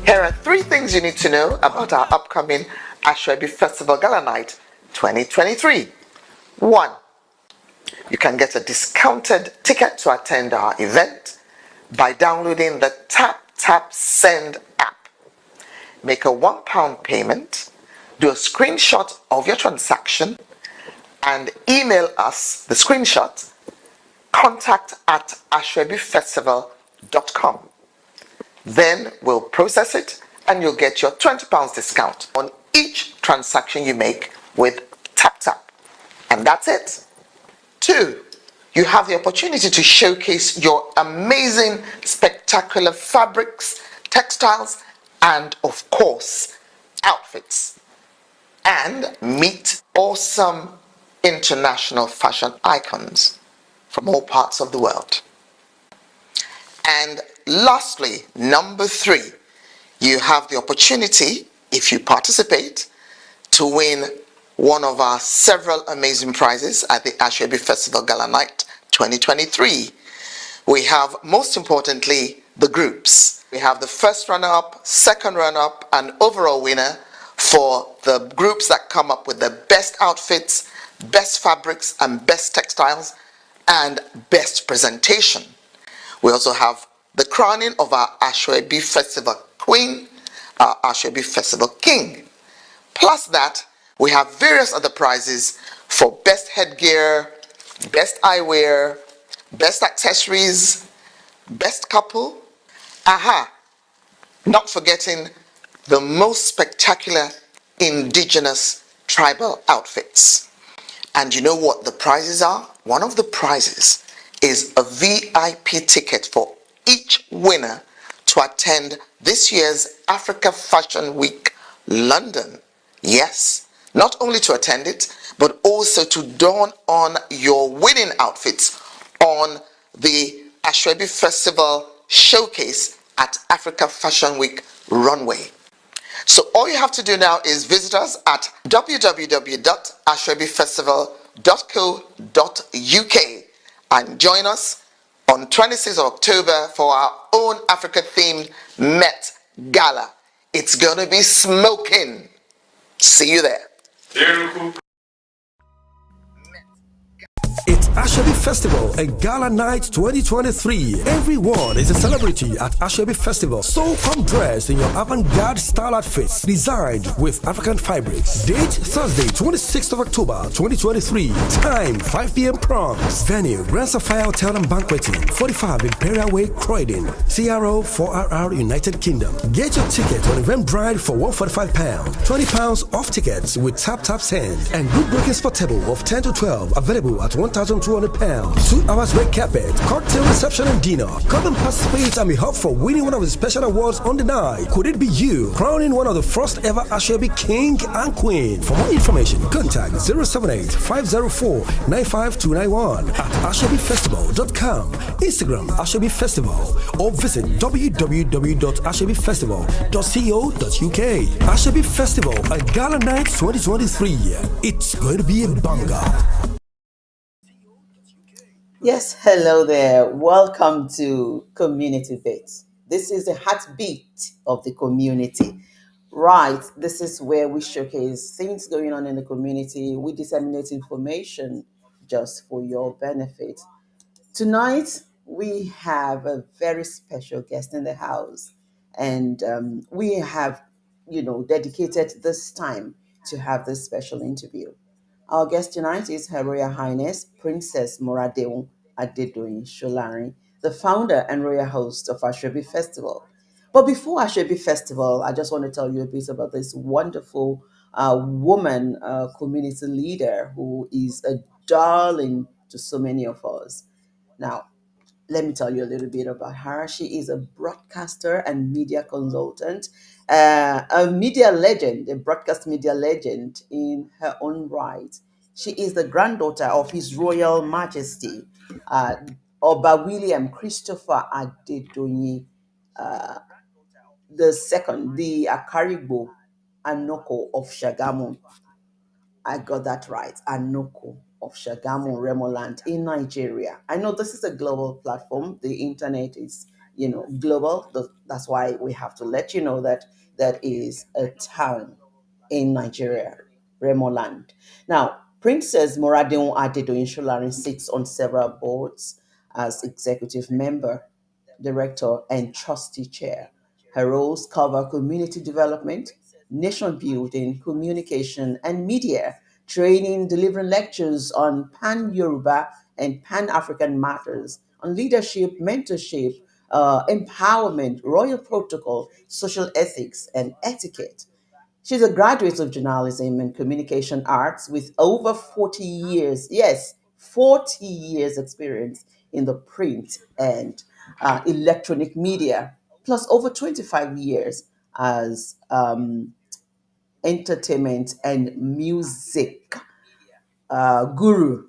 Here are 3 things you need to know about our upcoming ASO-EBI Festival Gala Night 2023. 1. You can get a discounted ticket to attend our event by downloading the Tap Send app. Make a £1 payment, do a screenshot of your transaction, and email us the screenshot, contact@asoebifestival.com. Then we'll process it and you'll get your £20 discount on each transaction you make with Tap. And that's it. 2. You have the opportunity to showcase your amazing, spectacular fabrics, textiles, and of course, outfits. And meet awesome international fashion icons from all parts of the world. And lastly, number 3, you have the opportunity, if you participate, to win one of our several amazing prizes at the ASO-EBI Festival Gala Night 2023. We have, most importantly, the groups. We have the first runner-up, second runner-up, and overall winner for the groups that come up with the best outfits, best fabrics, and best textiles, and best presentation. We also have the crowning of our ASO-EBI Festival Queen, our ASO-EBI Festival King. Plus that, we have various other prizes for best headgear, best eyewear, best accessories, best couple. Not forgetting the most spectacular indigenous tribal outfits. And you know what the prizes are? One of the prizes is a VIP ticket for each winner to attend this year's Africa Fashion Week London. Yes, not only to attend it, but also to don on your winning outfits on the ASO-EBI Festival Showcase at Africa Fashion Week Runway. So all you have to do now is visit us at www.asoebifestival.co.uk and join us on 26th of October for our own Africa-themed Met Gala. It's going to be smoking. See you there. It's ASO-EBI Festival and Gala Night 2023. Everyone is a celebrity at ASO-EBI Festival. So come dressed in your avant-garde style outfits designed with African fabrics. Date Thursday, 26th of October 2023. Time 5 p.m. prompts. Venue Grand Sapphire Hotel and Banqueting, 45 Imperial Way, Croydon. CRO 4RR United Kingdom. Get your ticket on Eventbrite for £145. £20 off tickets with Tap Send. And group bookings for table of 10 to 12 available at £1,200. 2 hours red carpet, cocktail reception and dinner. Come and participate and be helped for winning one of the special awards on the night. Could it be you crowning one of the first ever ASO-EBI King and Queen? For more information, contact 078-504-95291 at asoebifestival.com, Instagram ASO-EBI Festival, or visit www.asoebifestival.co.uk. ASO-EBI Festival and Gala Night 2023. It's going to be a banger. Yes, hello there. Welcome to Community Bits. This is the heartbeat of the community. Right, this is where we showcase things going on in the community. We disseminate information just for your benefit. Tonight, we have a very special guest in the house, and we have, dedicated this time to have this special interview. Our guest tonight is Her Royal Highness Princess Moradeun Adedoyin Sholari, the founder and royal host of ASO-EBI Festival. But before ASO-EBI Festival, I just want to tell you a bit about this wonderful woman community leader who is a darling to so many of us. Now, let me tell you a little bit about her. She is a broadcaster and media consultant, a media legend, a broadcast media legend in her own right. She is the granddaughter of His Royal Majesty, uh, Oba William Christopher Adedoyin the second, the Akarigbo Anoko of Shagamu. I got that right. Anoko of Shagamu, Remoland in Nigeria. I know this is a global platform. The internet is global. That's why we have to let you know that that is a town in Nigeria, Remoland. Now, Princess Moradun Adedoyin Solarin sits on several boards as executive member, director, and trustee chair. Her roles cover community development, nation building, communication, and media, training, delivering lectures on pan Yoruba and pan African matters, on leadership, mentorship, empowerment, royal protocol, social ethics, and etiquette. She's a graduate of journalism and communication arts with over 40 years, yes, 40 years experience in the print and electronic media, plus over 25 years as entertainment and music guru.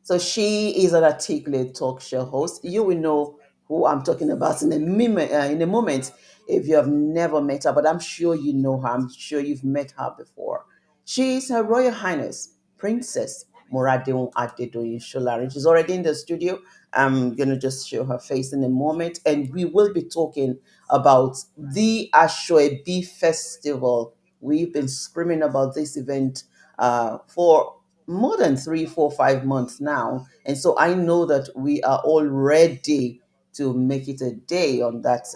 So she is an articulate talk show host. You will know who I'm talking about in a moment if you have never met her, but I'm sure you know her. I'm sure you've met her before. She is Her Royal Highness Princess Moradun Adedoyin Sholari. She's already in the studio. I'm going to just show her face in a moment, and we will be talking about the ASO-EBI Festival. We've been screaming about this event for more than 3, 4, 5 months now. And so I know that we are all ready to make it a day on that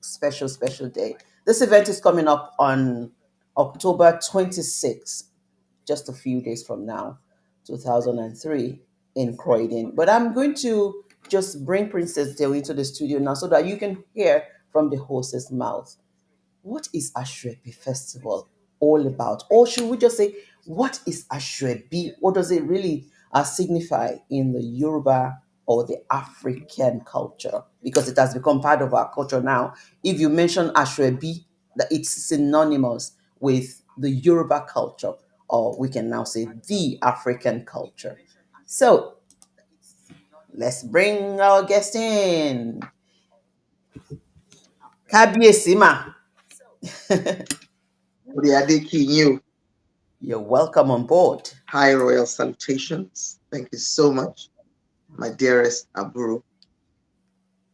special, special day. This event is coming up on October 26th, just a few days from now, 2003, in Croydon. But I'm going to just bring Princess Dale into the studio now so that you can hear from the host's mouth. What is Ashwebi Festival all about? Or should we just say, what is Ashwebi? What does it really signify in the Yoruba or the African culture? Because it has become part of our culture now. If you mention Ashwebi, that it's synonymous with the Yoruba culture, or we can now say the African culture. So let's bring our guest in. Kabiesima. Odiadekinyo. You're welcome on board. High royal salutations. Thank you so much, my dearest Aburu, Welcome,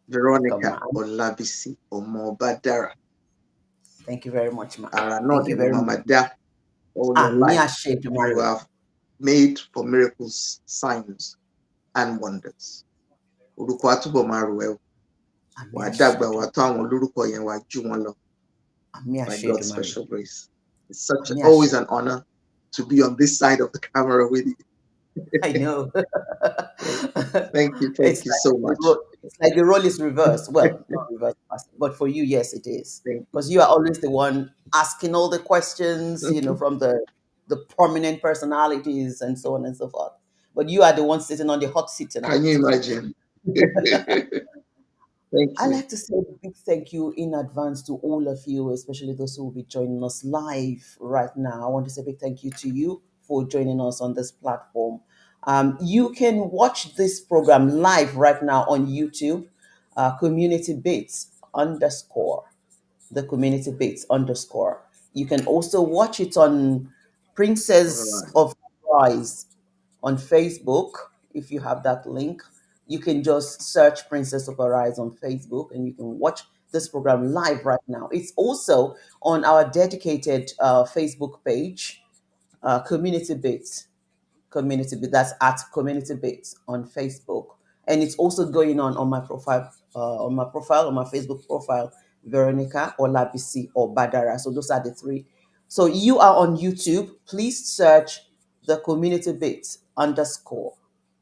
Veronica ma'am. Olabisi Omobadara. Thank you very much, ma'am. Aranodi Thank you very much. Mamada. All your Ah, me life you Ashedumare. have made for miracles, signs, and wonders. Orúkọ á túbọ̀ máa rò ẹ́ o. Ah, me Wà á dàgbà, wà á Ashedumare. tó àwọn olórúkọ yẹn, wà á jù wọ́n lọ Ah, me by God's Ashedumare. special grace. It's Ah, such me always Ashed. an honor to be on this side of the camera with you. I know. Thank you so much. It's like the role is reversed. Well, not reversed, but for you, yes, it is, Thank because you are always the one asking all the questions, you. from the prominent personalities and so on and so forth. But you are the one sitting on the hot seat Can tonight. you imagine? Thank I you. like to say a big thank you in advance to all of you, especially those who will be joining us live right now. I want to say a big thank you to you for joining us on this platform. You can watch this program live right now on YouTube, Community Bits underscore the community bits underscore. You can also watch it on All Princess right. of Rise on Facebook. If you have that link, you can just search Princess of Arise on Facebook and you can watch this program live right now. It's also on our dedicated Facebook page, Community Bits community bit that's at community bits on Facebook, and it's also going on my profile on my Facebook profile, Veronica Olabisi or Badara. So those are the three. So you are on YouTube, please search the community bits underscore.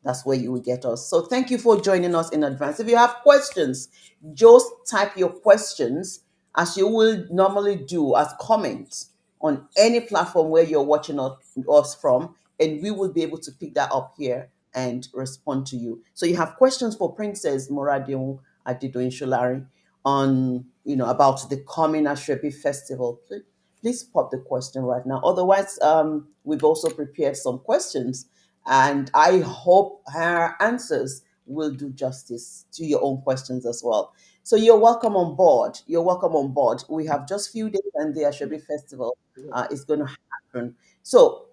That's where you will get us. So thank you for joining us in advance. If you have questions, just type your questions as you will normally do as comments on any platform where you're watching us from, and we will be able to pick that up here and respond to you. So you have questions for Princess Moradion Adido Sholari on, about the coming Ashrepi Festival. Please pop the question right now. Otherwise, we've also prepared some questions, and I hope her answers will do justice to your own questions as well. So you're welcome on board. You're welcome on board. We have just few days, and the Ashrepi Festival is going to happen. So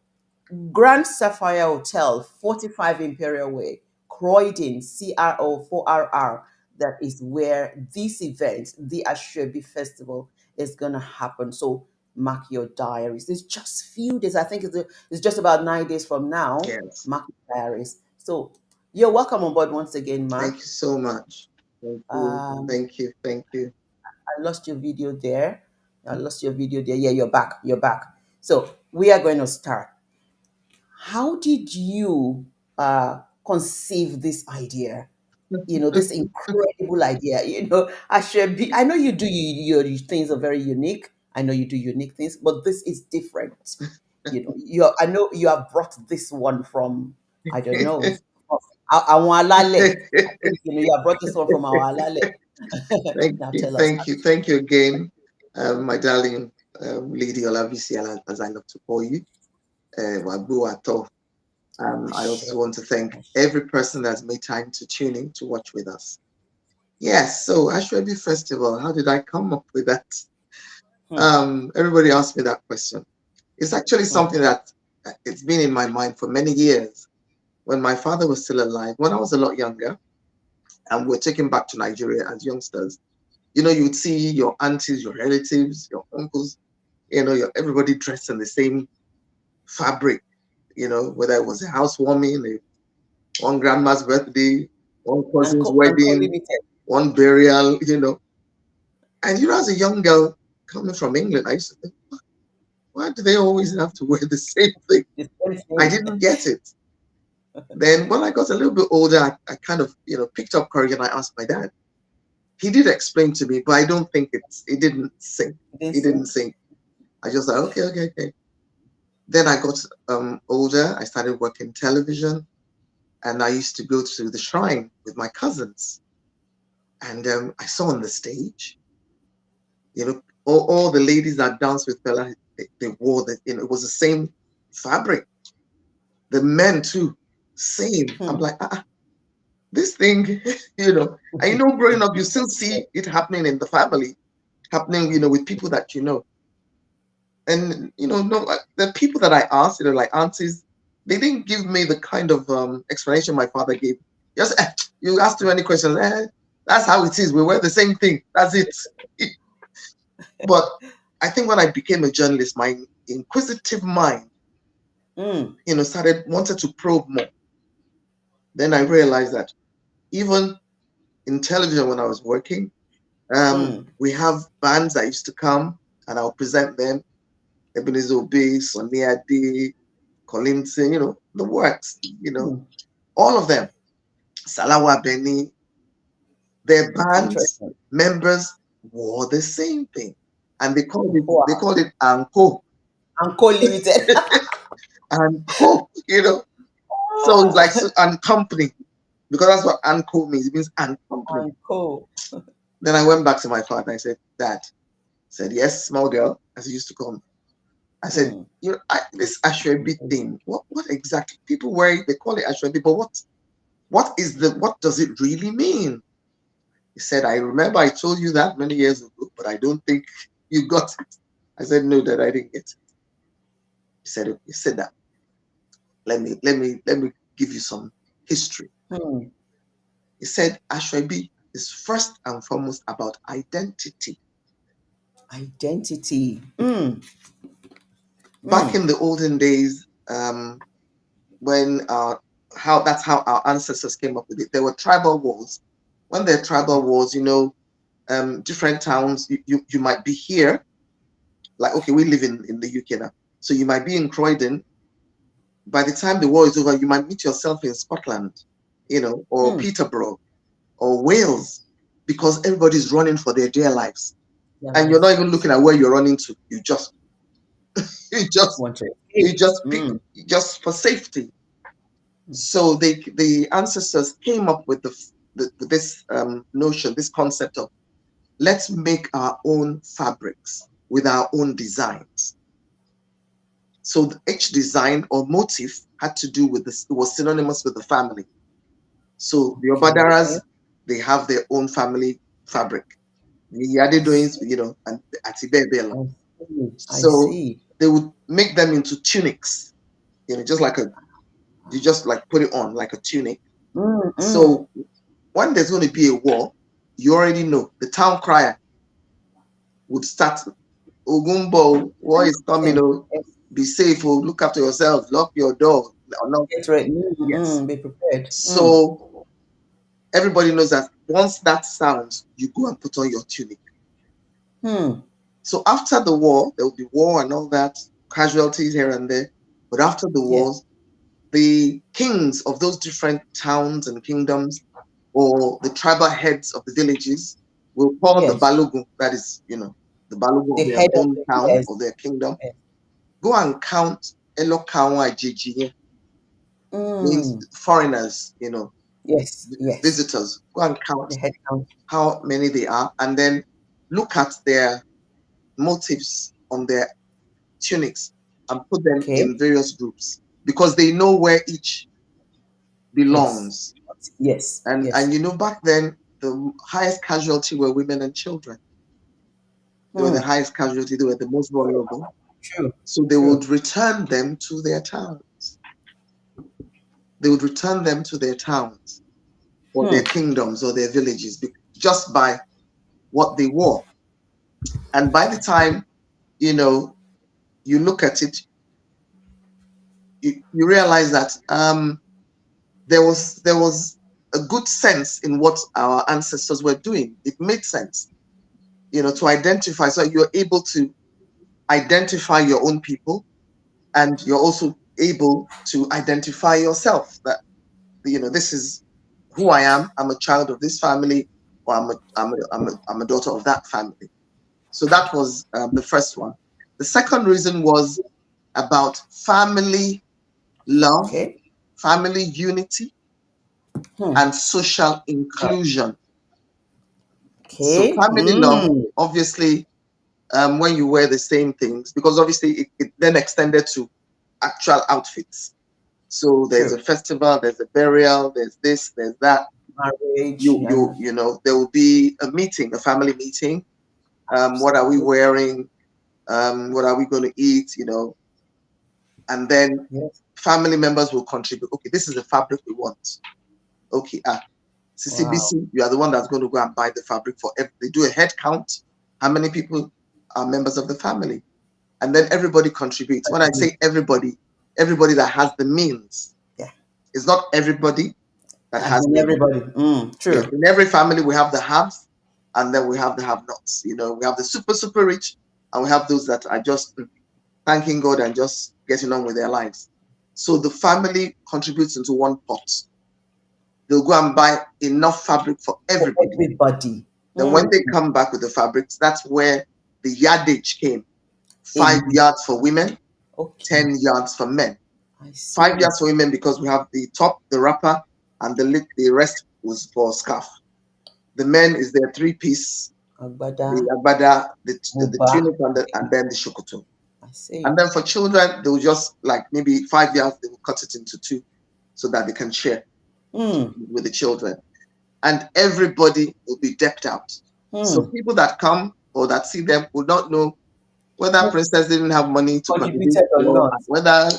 Grand Sapphire Hotel, 45 Imperial Way, Croydon, CRO 4RR. that is where this event, the Ashwebi Festival, is going to happen. So mark your diaries. It's just few days. I think it's just about 9 days from now. Yes. Mark your diaries. So you're welcome on board once again, Thank Mark. you so much. Thank you. Um, Thank you. Thank you. I lost your video there. I lost your video there. Yeah, you're back. You're back. So we are going to start. How did you conceive this idea? This incredible idea. I should be. I know you do. Your things are very unique. I know you do unique things, but this is different. You. I know you have brought this one from. I don't know. From Àwọn Alálẹ̀. I think you have brought this one from our Alálẹ̀. Thank Now you. tell us. Thank you. Thank you again, my darling Lady Olavisi, as I love to call you. Wabu Ato. I also want to thank every person that's made time to tune in to watch with us. Yes, so Ashwebi Festival, how did I come up with that? Everybody asked me that question. It's actually something that it's been in my mind for many years. When my father was still alive, when I was a lot younger, and we're taken back to Nigeria as youngsters, you'd see your aunties, your relatives, your uncles, everybody dressed in the same fabric, whether it was a housewarming, one grandma's birthday, one cousin's wedding, one burial, And as a young girl coming from England, I used to think, why do they always have to wear the same thing? I didn't get it. Then when I got a little bit older, I kind of, picked up courage and I asked my dad. He did explain to me, but I don't think it didn't sink. It didn't sink. I just like, okay. Then I got older. I started working television, and I used to go to the shrine with my cousins. And I saw on the stage, all the ladies that danced with Fela, they wore that, it was the same fabric. The men too, same. I'm like, this thing, and growing up, you still see it happening in the family, happening, with people that you know. And, no, the people that I asked, like aunties, they didn't give me the kind of explanation my father gave. Just, you ask too many questions. That's how it is. We wear the same thing. That's it. But I think when I became a journalist, my inquisitive mind, wanted to probe more. Then I realized that even in television when I was working, we have bands that used to come and I'll present them. Ebenezer Obey, Sonny Ade, Collinson, the works, all of them. Salawa Beni, their bands members wore the same thing. And they called it Anko. Anko Limited. Anko, So it's like and company. Because that's what Anko means. It means and company. Anko. Then I went back to my father. I said, Dad. He said, yes, small girl, as he used to call me. I said, this Ashwebi thing, what exactly? People wear it, they call it Ashwebi, but what does it really mean? He said, I remember I told you that many years ago, but I don't think you got it. I said, no, Dad, I didn't get it. He said, that. Let me give you some history. He said, Ashwebi is first and foremost about identity. Identity. Back in the olden days, when that's how our ancestors came up with it. There were tribal wars. When there are tribal wars, different towns, you might be here. Like, okay, we live in the UK now. So you might be in Croydon. By the time the war is over, you might meet yourself in Scotland, or Peterborough or Wales, because everybody's running for their dear lives. And you're not even looking at where you're running to. You just pick just for safety. So the ancestors came up with this notion, this concept of let's make our own fabrics with our own designs. So each design or motif had to do with this. It was synonymous with the family. So the Obadaras, they have their own family fabric. The Yadedoins, and the Atibebela. So they would make them into tunics, just like you just like put it on like a tunic. So when there's going to be a war, you already know the town crier would start. Ogumbo, war is coming. Oh, Yes. be safe. Oh, look after yourself. Lock your door. No, Get ready. yes. Be prepared. So everybody knows that once that sounds, you go and put on your tunic. So after the war, there will be war and all that, casualties here and there. But after the Yes. wars, the kings of those different towns and kingdoms, or the tribal heads of the villages, will call the Yes. Balogun, that is, the Balogun The of their head of the hometown yes. or their kingdom, Yes. go and count Elokawa Ajiji, means Mm. foreigners, Yes. Yes. visitors. Go and count The head count. how many they are, and then look at their motifs on their tunics and put them Okay. in various groups because they know where each Yes. belongs. Yes. And Yes. back then the highest casualty were women and children. They were the highest casualty, they were the most vulnerable. True. So they True. would return them to their towns. They would return them to their towns or their kingdoms or their villages just by what they wore. And by the time, you look at it, you realize that there was a good sense in what our ancestors were doing. It made sense, to identify. So you're able to identify your own people, and you're also able to identify yourself. That this is who I am. I'm a child of this family, or I'm a daughter of that family. So that was the first one. The second reason was about family love, Okay. family unity, and social inclusion. So Okay. family love, obviously, when you wear the same things, because obviously it then extended to actual outfits. So there's True. a festival, there's a burial, there's this, there's that. Marriage and There will be a meeting, a family meeting. What are we wearing? What are we going to eat? And then yes. family members will contribute. Okay, this is the fabric we want. Okay, Wow. CCBC, you are the one that's going to go and buy the fabric for they do a head count. How many people are members of the family? And then everybody contributes. When I say everybody that has the means. Yeah. It's not everybody that As has in the everybody. yes. True. In every family we have the haves and then we have the have-nots. We have the super rich and we have those that are just thanking God and just getting on with their lives. So the family contributes into one pot. They'll go and buy enough fabric for For everybody. everybody. Then when they come back with the fabrics, that's where the yardage came. 5 yards for women, Okay. 10 yards for men. I see. 5 yards for women because we have the top, the wrapper, and the rest was for scarf. The men is their 3-piece, Agbada. the agbada, the tunic, and then the shokoto. I see. And then for children, they will just like maybe 5 yards, they will cut it into 2 so that they can share with the children. And everybody will be decked out. So people that come or that see them will not know whether Princess didn't have money to contribute Contributed or not. whether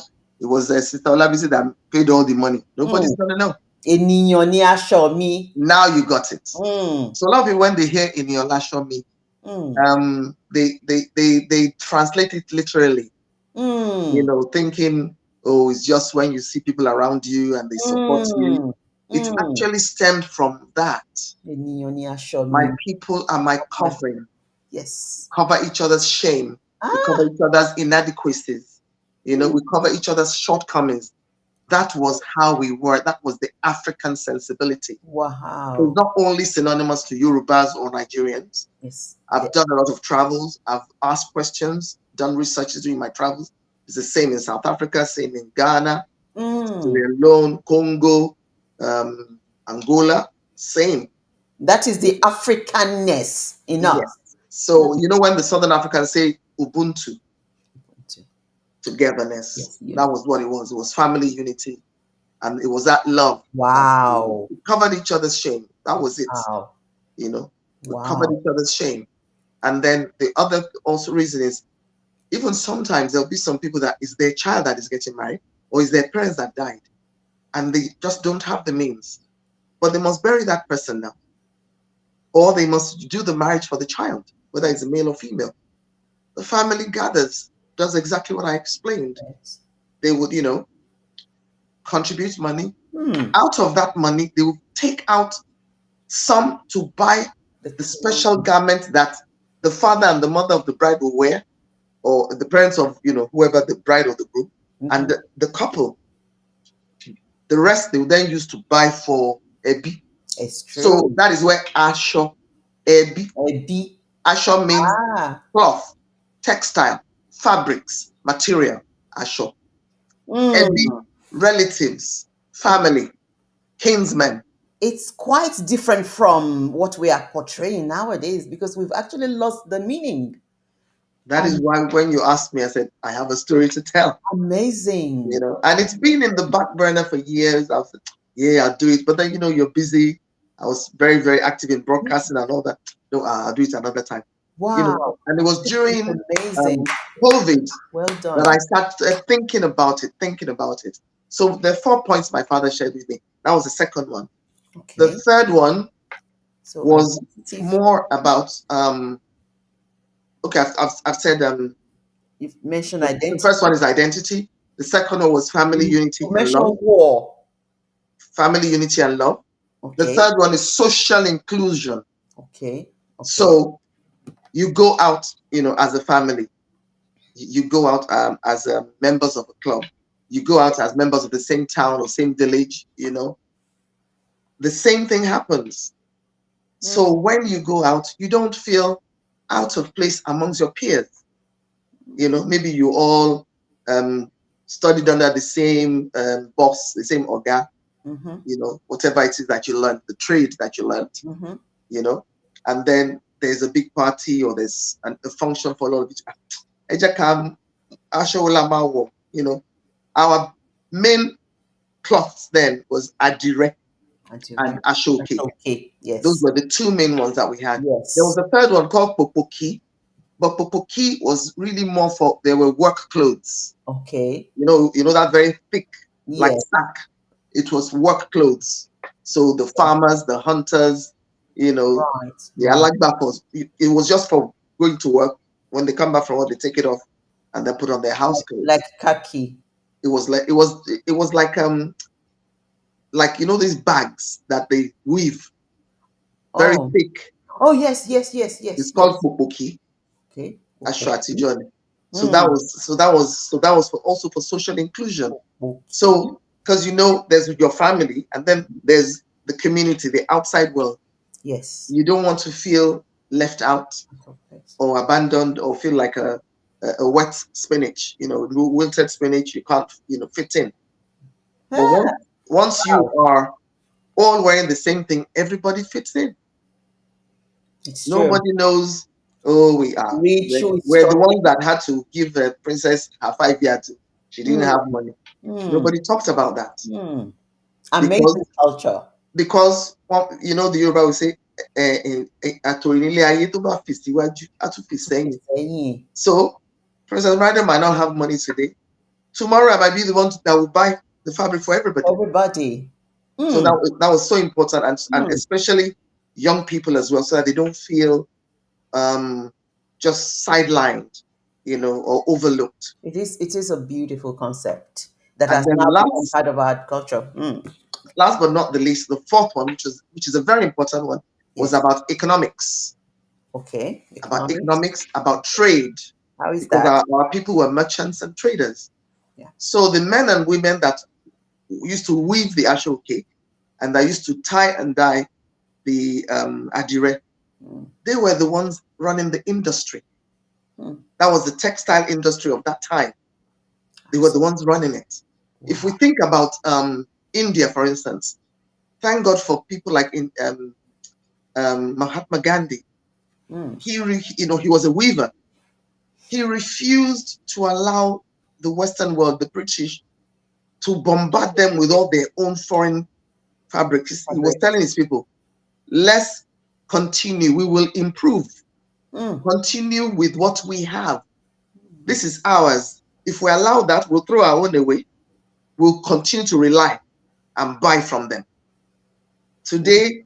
it was Sister Olabisi that paid all the money. Nobody's going to know. Ènìyàn ni aṣọ mi. Now you got it. So a lot of people, when they hear in your lasho me, they translate it literally. Thinking, oh, it's just when you see people around you and they support you. It actually stemmed from that. Ènìyàn ni aṣọ mi. My people are my covering. Yes. Cover each other's shame. We cover each other's inadequacies. We cover each other's shortcomings. That was how we were. That was the African sensibility. Wow. It's not only synonymous to Yorubas or Nigerians. Yes. I've done a lot of travels. I've asked questions, done researches during my travels. It's the same in South Africa, same in Ghana, Sierra Leone, Congo, Angola, same. That is the Africanness in us. Yes. So, when the Southern Africans say Ubuntu, togetherness, yes. that was what it was. It was family unity. And it was that love. Wow. We covered each other's shame. That was it. Wow. We covered each other's shame. And then the other also reason is, even sometimes there'll be some people that is their child that is getting married, or is their parents that died, and they just don't have the means. But they must bury that person now. or they must do the marriage for the child, whether it's a male or female. The family gathers, does exactly what I explained. Yes. They would, contribute money. Hmm. Out of that money, they will take out some to buy the special garment that the father and the mother of the bride will wear, or the parents of, whoever the bride or the groom, and the couple. The rest they will then use to buy for Ebi. It's true. So that is where ASO-EBI. Ebi. ASO means cloth, textile, fabrics, material. ASO. Ebi, relatives, family, kinsmen. It's quite different from what we are portraying nowadays, because we've actually lost the meaning. That is why when you asked me, I said, I have a story to tell. Amazing. And it's been in the back burner for years. I said, yeah, I'll do it. But then, you're busy. I was very, very active in broadcasting and all that. No, I'll do it another time. Wow. And it was during amazing. COVID Well done. that I started thinking about it. So the 4 points my father shared with me. That was the second one. Okay. The third one was identity. more about okay, I've said you've mentioned identity. The first one is identity. The second one was family unity and love. War. Family unity and love. Okay. The third one is social inclusion. Okay. So you go out, as a family. You go out as members of a club. You go out as members of the same town or same village. The same thing happens. So when you go out, you don't feel out of place amongst your peers. Maybe you all studied under the same boss, the same oga, whatever it is that you learned, the trade that you learned, and then there's a big party or there's a function for all of it. Our main cloths then was adire and ASO-EBI. Yes. Those were the two main ones that we had. Yes. There was a third one called popoki, but popoki was really more for, they were work clothes. Okay. That very thick, like sack. It was work clothes. So the farmers, the hunters, the alagbapos, it was just for going to work. When they come back from work, they take it off and then put on their house clothes. Like khaki. It was like these bags that they weave, very thick. Oh yes. It's called popoki. Okay. Ashwatijone. So that was also for social inclusion. So because there's your family and then there's the community, the outside world. Yes. You don't want to feel left out or abandoned or feel like a wet spinach, wilted spinach. You can't fit in. But once you are all wearing the same thing, everybody fits in. Nobody knows. Oh, we are. We're the ones that had to give the princess her 5 years. She didn't have money. Nobody talked about that. Amazing culture. Because the Yoruba will say, so Princess Bride might not have money today. Tomorrow I might be the one that will buy the fabric for everybody. So that was so important, and especially young people as well, so that they don't feel just sidelined, or overlooked. It is a beautiful concept that has now become part of our culture. Last but not the least, the fourth one, which is a very important one, was about economics. Okay. About economics, about trade. How is that? Because our people were merchants and traders. Yeah. So the men and women that used to weave the ASO-EBI and that used to tie and dye the adire, they were the ones running the industry. That was the textile industry of that time. They were the ones running it. Wow. If we think about India, for instance, thank God for people like Mahatma Gandhi. He was a weaver. He refused to allow the Western world, the British, to bombard them with all their own foreign fabrics. He was telling his people, let's continue. We will improve. Continue with what we have. This is ours. If we allow that, we'll throw our own away. We'll continue to rely and buy from them. Today,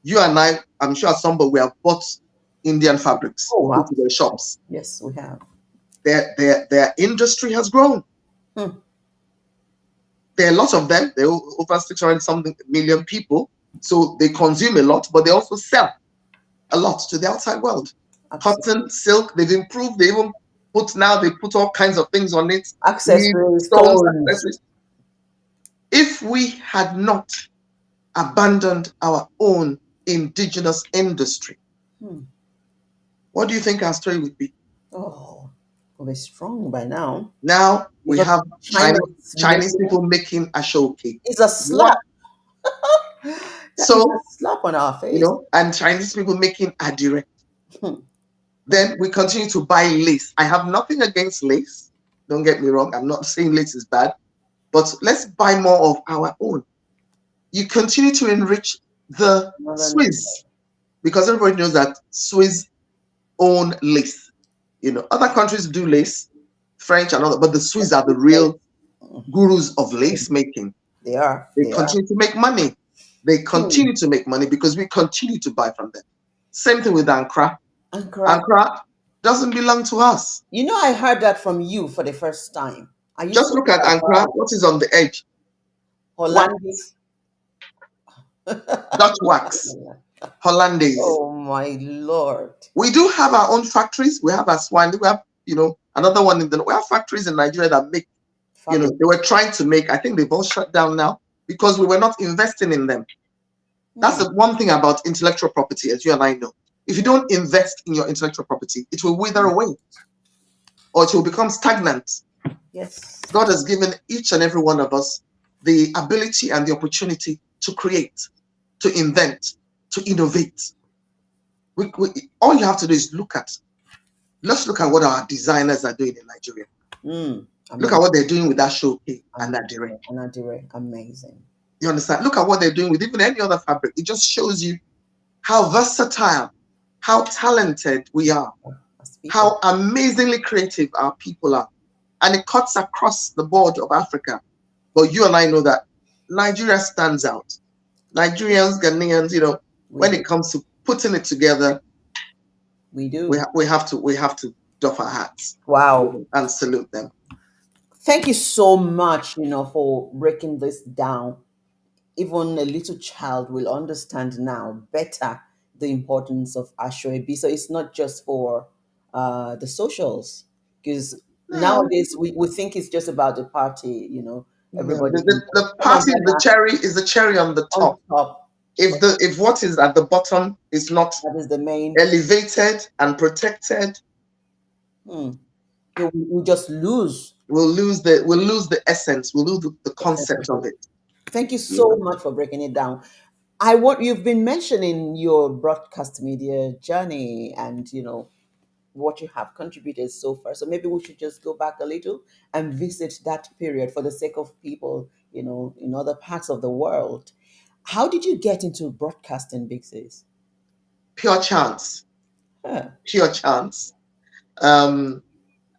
you and I I'm sure at some point we have bought Indian fabrics Oh, into their absolutely. shops. Yes, we have. Their industry has grown. Hmm. There are lots of them. There are over 600 something million people. So they consume a lot, but they also sell a lot to the outside world. Absolutely. Cotton, silk, they've improved. They even put all kinds of things on it. Accessories, Stones, stones. accessories. If we had not abandoned our own indigenous industry, Hmm. what do you think our story would be? Oh, we're strong by now. Now we Because have China's Chinese making people making ashoke. is a What? slap. That is a So, slap on our face. and Chinese people making adire. Hmm. Then we continue to buy lace. I have nothing against lace. Don't get me wrong. I'm not saying lace is bad, but let's buy more of our own. You continue to enrich the Another nation. Swiss because everybody knows that Swiss own lace. Other countries do lace, French and other, but the Swiss are the real gurus of lace making. They are. They They are. continue to make money. They continue to make money because we continue to buy from them. Same thing with Ankara. Ankara. Ankara doesn't belong to us. I heard that from you for the first time. Are you Just so look at Ankara. What is on the edge? Hollandaise? Dutch wax. Hollandaise. Oh my Lord. We do have our own factories. We have Aswani. We have, another one we have factories in Nigeria that make, Fabulous. they were trying to make, I think they've all shut down now because we were not investing in them. That's the one thing about intellectual property, as you and I know. If you don't invest in your intellectual property, it will wither away or it will become stagnant. Yes. God has given each and every one of us the ability and the opportunity to create, to invent, to innovate. All you have to do is let's look at what our designers are doing in Nigeria. Look at what they're doing with that showcase and that direct. Amazing. You understand? Look at what they're doing with even any other fabric. It just shows you how versatile, how talented we are, how amazingly creative our people are. And it cuts across the board of Africa. But you and I know that Nigeria stands out. Nigerians, Ghanaians, when it comes to putting it together, we do. We have to doff our hats. Wow. And salute them. Thank you so much, for breaking this down. Even a little child will understand now better the importance of ASO-EBI. So it's not just for the socials, because nowadays we think it's just about the party, everybody. The party is the cherry on the top. If what is at the bottom is not that is the main elevated and protected, we'll just lose. We'll lose the essence. We'll lose the concept of it. Thank you so much for breaking it down. You've been mentioning your broadcast media journey and what you have contributed so far. So maybe we should just go back a little and visit that period for the sake of people, in other parts of the world. How did you get into broadcasting, Big Sis? Pure chance. Huh. Pure chance. And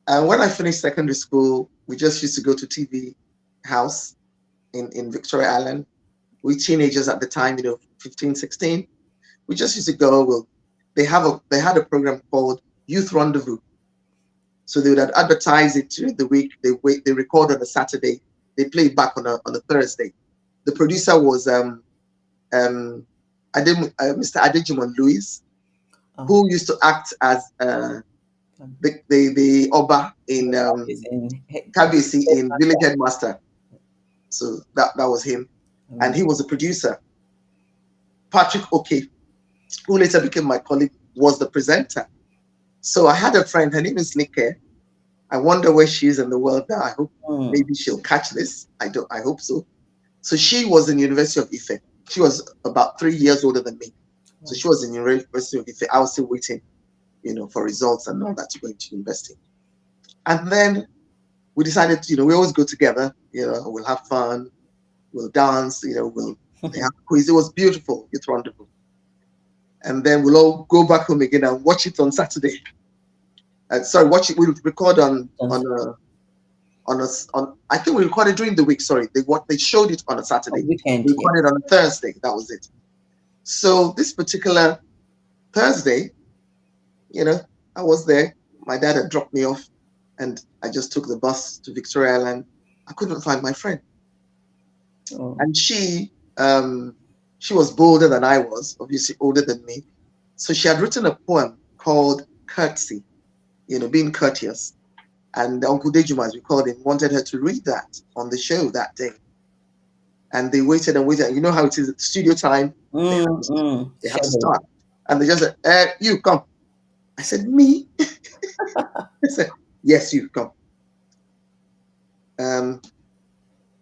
when I finished secondary school, we just used to go to TV house in Victoria Island. We teenagers at the time, 15, 16. We just used to go. They had a program called Youth Rendezvous. So they would advertise it during the week. They record on a Saturday. They play it back on a Thursday. The producer was Mr. Adejimon Louis, who used to act as the Oba in Kabisi in Village Headmaster. So that was him. And he was a producer. Patrick Oke, who later became my colleague, was the presenter. So I had a friend, her name is Nike. I wonder where she is in the world now. I hope maybe she'll catch this. I hope so. So she was in University of Ife. She was about 3 years older than me. So she was in University of Ife. I was still waiting, for results and all that to go into university. And then we decided, we always go together, we'll have fun, we'll dance, we'll have quiz. It was beautiful, Youth Rendezvous. And then we'll all go back home again and watch it on Saturday. Watch it. We'll record on I think we recorded during the week. Sorry, they showed it on a Saturday. We recorded on a Thursday. That was it. So this particular Thursday, I was there. My dad had dropped me off, and I just took the bus to Victoria Island. I couldn't find my friend. Oh. And she was bolder than I was, obviously older than me. So she had written a poem called Courtesy, being courteous. And Uncle Dejuma, as we called him, wanted her to read that on the show that day. And they waited and waited. You know how it is at studio time. They have to start. And they just said, you come. I said, me? I said, yes, you come.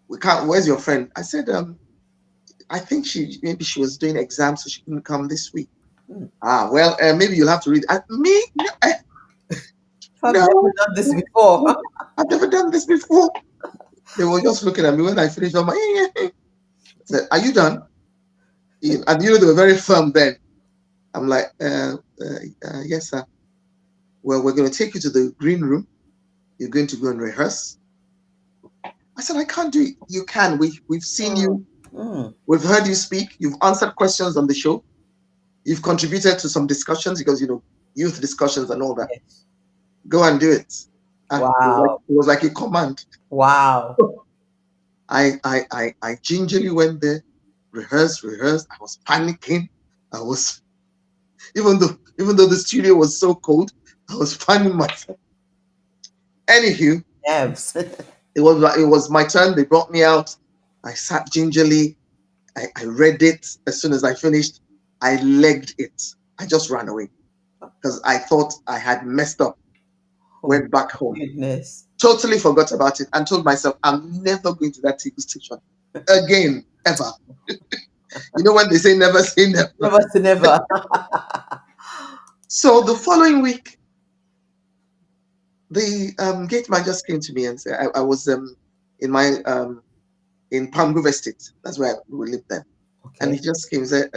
We can't, where's your friend? I said, I think maybe she was doing exams, so she couldn't come this week. Well, maybe you'll have to read. Me? No, I've never done this before. I've never done this before. They were just looking at me when I finished. I'm like, I said, are you done? And they were very firm then. I'm like, yes, sir. Well, we're going to take you to the green room. You're going to go and rehearse. I said, I can't do it. You can. We've seen you. We've heard you speak. You've answered questions on the show. You've contributed to some discussions because, youth discussions and all that. Yes. Go and do it. And wow. It was like a command. Wow. I gingerly went there, rehearsed. I was panicking. I was, even though the studio was so cold, I was finding myself. Anywho, yes. it was my turn. They brought me out. I sat gingerly. I read it. As soon as I finished, I legged it. I just ran away because I thought I had messed up. Went back home. Goodness. Totally forgot about it and told myself I'm never going to that TV station again, ever. When they say never say never. Never say never. So the following week, the gate man just came to me and said, I was in my in Palm Grove Estate. That's where we lived then. Okay. And he just came and said,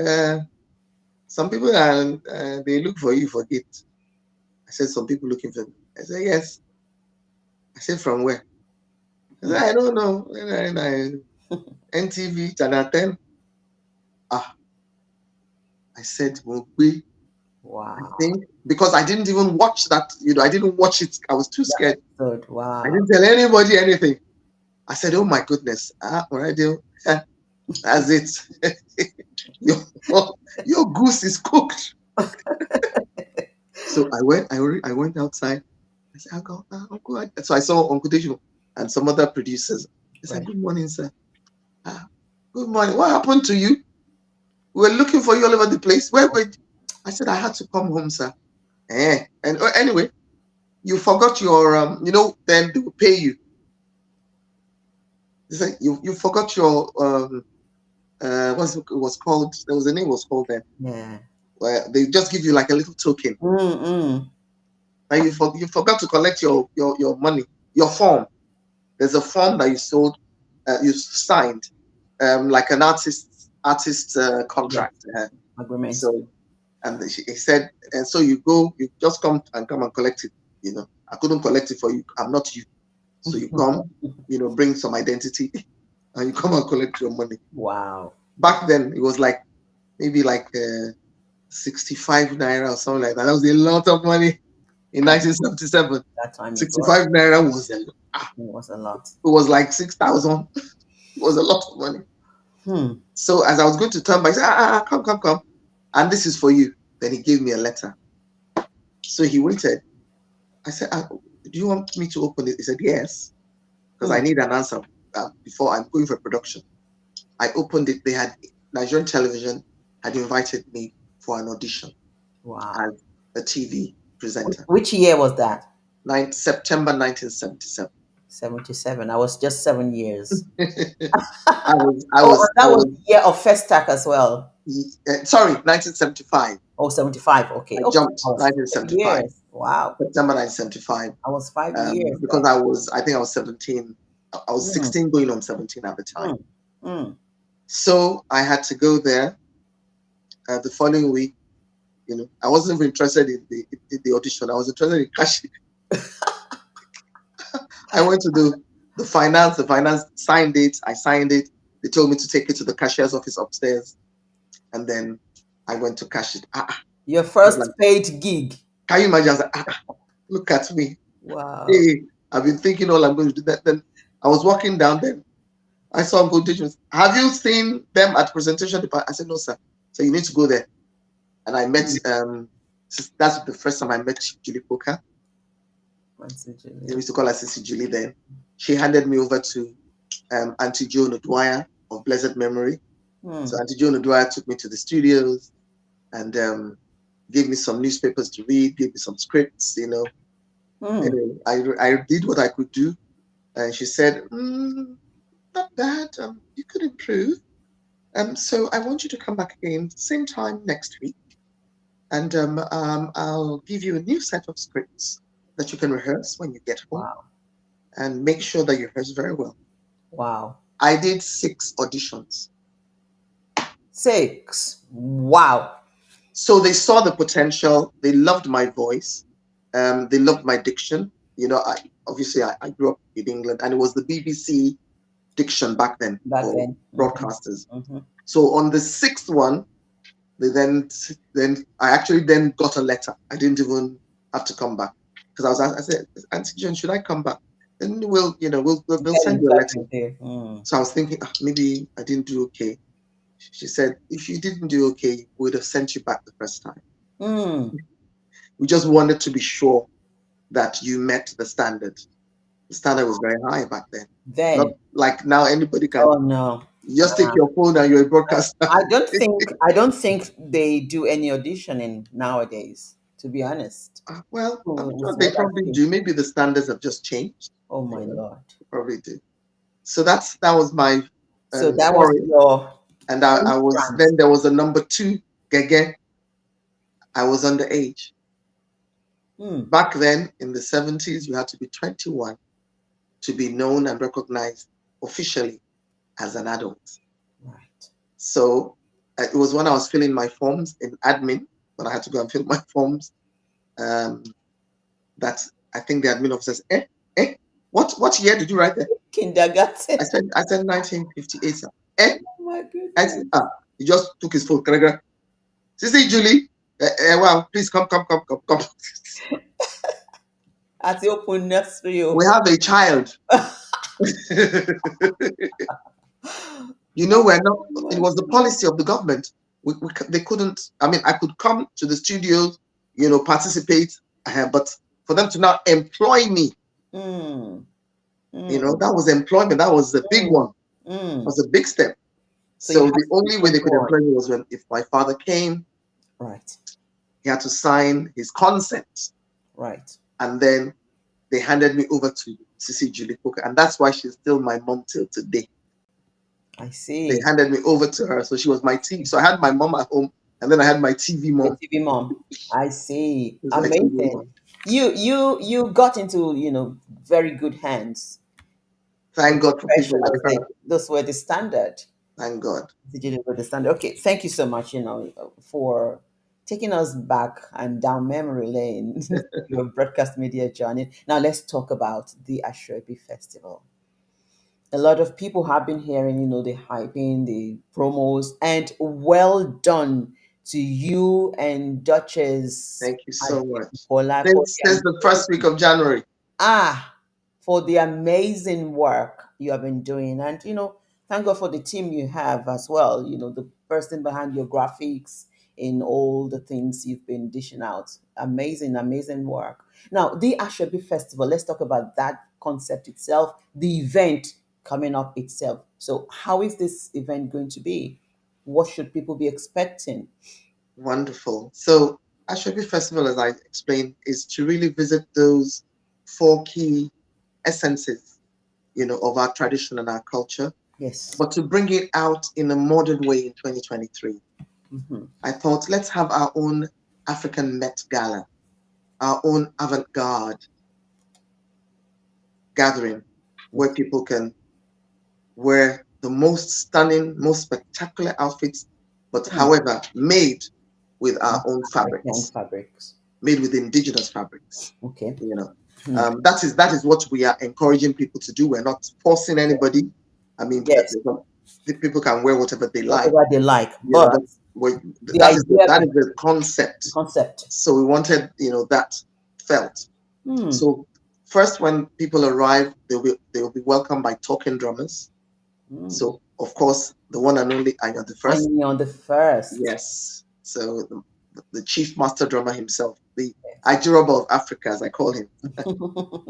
some people they look for you for gate. I said, some people looking for me. I said, yes. I said, from where? I said, I don't know. NTV, Channel 10. I said, wow. I think, because I didn't even watch that, I didn't watch it. I was too scared. Good. Wow. I didn't tell anybody anything. I said, oh my goodness. Already, that's it. your goose is cooked. So I went outside. I said, Uncle. So I saw Uncle Dejo and some other producers. I said, good morning, sir. Good morning. What happened to you? We were looking for you all over the place. Where were you? I said, I had to come home, sir. And anyway, you forgot your, then they will pay you. They said, you forgot your, what it was called? There was a name it was called then. Yeah. Where they just give you like a little token. And you forgot to collect your money, your form. There's a form that you signed, like an artist contract. Agreement. So, and he said, and so you just come and collect it. I couldn't collect it for you. I'm not you. So you come, bring some identity, and you come and collect your money. Wow. Back then, it was maybe 65 naira or something like that. That was a lot of money. In 1977, that time 65 naira was a lot. It was a lot. It was like 6,000. It was a lot of money. So as I was going to turn back, he said, come. And this is for you. Then he gave me a letter. So he waited. I said, do you want me to open it? He said, yes. Because I need an answer before I'm going for production. I opened it. They had, Nigerian television had invited me for an audition. Wow. As a TV presenter. Which year was that? September 1977. 77. I was just 7 years. I was the year of Festac as well. Sorry, 1975. Oh, 75. Okay. I jumped 1975. Wow. September 1975. I was 5 years. Because I think I was 17. I was 16 going on 17 at the time. So I had to go there the following week. I wasn't even interested in the audition. I was interested in cashing. I went to the finance. The finance signed it. I signed it. They told me to take it to the cashier's office upstairs. And then I went to cash it. Your I was first like, paid gig. can you imagine? I was like, look at me. Wow. Hey, I've been thinking all I'm going to do that. Then I was walking down there. I saw Uncle Digimon. Have you seen them at presentation department? I said, no, sir. So you need to go there. And I met, that's the first time I met Julie Poker. They used to call her Sissy Julie then. She handed me over to Auntie Joan O'Dwyer of blessed memory. So Auntie Joan O'Dwyer took me to the studios and gave me some newspapers to read, gave me some scripts, you know. Anyway, I did what I could do. And she said, not bad. You could improve. So I want you to come back again same time next week. And I'll give you a new set of scripts that you can rehearse when you get home. Wow. And make sure that you rehearse very well. Wow. I did 6 auditions. 6. Wow. So they saw the potential. They loved my voice. They loved my diction. You know, I grew up in England, and it was the BBC diction back then for broadcasters. So on the 6th one, they then I actually then got a letter. I didn't even have to come back because I said, Auntie Jane, should I come back? Then we'll send you a letter. So I was thinking, maybe I didn't do okay. She said, if you didn't do okay, we would have sent you back the first time. We just wanted to be sure that you met the standard. The standard was very high back then. Not like now anybody can. Oh no. You just take your phone and you're a broadcaster. I don't think they do any auditioning nowadays, to be honest. Well, I'm sure they probably do. Maybe the standards have just changed. Oh my Lord. Probably do. So that was my so that was your and I was then there was a number 2 Gege. I was underage. Back then in the 70s, you had to be 21 to be known and recognized officially as an adult. Right. So it was when I was filling my forms in admin, when I had to go and fill my forms, that I think the admin officer said, what year did you write that? Kindergarten. I said 1958, sir. Oh my goodness. I said, he just took his phone. Sissy Julie, well, please come. At the open nursery. We have a child. You know, we're not. It was the policy of the government. They couldn't. I mean, I could come to the studios, you know, participate, but for them to now employ me, you know, that was employment. That was the big one. It was a big step. So the only way they could employ me was if my father came. Right. He had to sign his consent. Right. And then they handed me over to Sissy Julie Poker, and that's why she's still my mom till today. I see. They handed me over to her, so she was my TV. So I had my mom at home, and then I had my TV mom. TV mom. I see. Amazing. You got into, you know, very good hands. Thank God for people like her. Those were the standard. Thank God. The standard. Okay, thank you so much, you know, for taking us back and down memory lane, your broadcast media journey. Now let's talk about the ASO-EBI Festival. A lot of people have been hearing, you know, the hyping, the promos, and well done to you and Duchess. Thank you so much. Since the first week of January. For the amazing work you have been doing. And, you know, thank God for the team you have as well. You know, the person behind your graphics in all the things you've been dishing out. Amazing, amazing work. Now, the ASO-EBI Festival, let's talk about that concept itself, the event coming up itself. So how is this event going to be? What should people be expecting? Wonderful. So ASO-EBI Festival, as I explained, is to really visit those 4 key essences, you know, of our tradition and our culture. Yes. But to bring it out in a modern way in 2023. I thought, let's have our own African Met Gala, our own avant-garde gathering where people can wear the most stunning, most spectacular outfits, but however, made with our own fabrics. Made with indigenous fabrics. Okay. You know, that is what we are encouraging people to do. We're not forcing anybody. I mean, yes. the people can wear whatever they like. Whatever they like, You know, but the that is idea, the concept. concept. So we wanted, that felt. So first, when people arrive, they will be welcomed by talking drummers. So of course, the one and only Anya the First. Anya the First. Yes. So the chief master drummer himself, the Ajiroba of Africa, as I call him.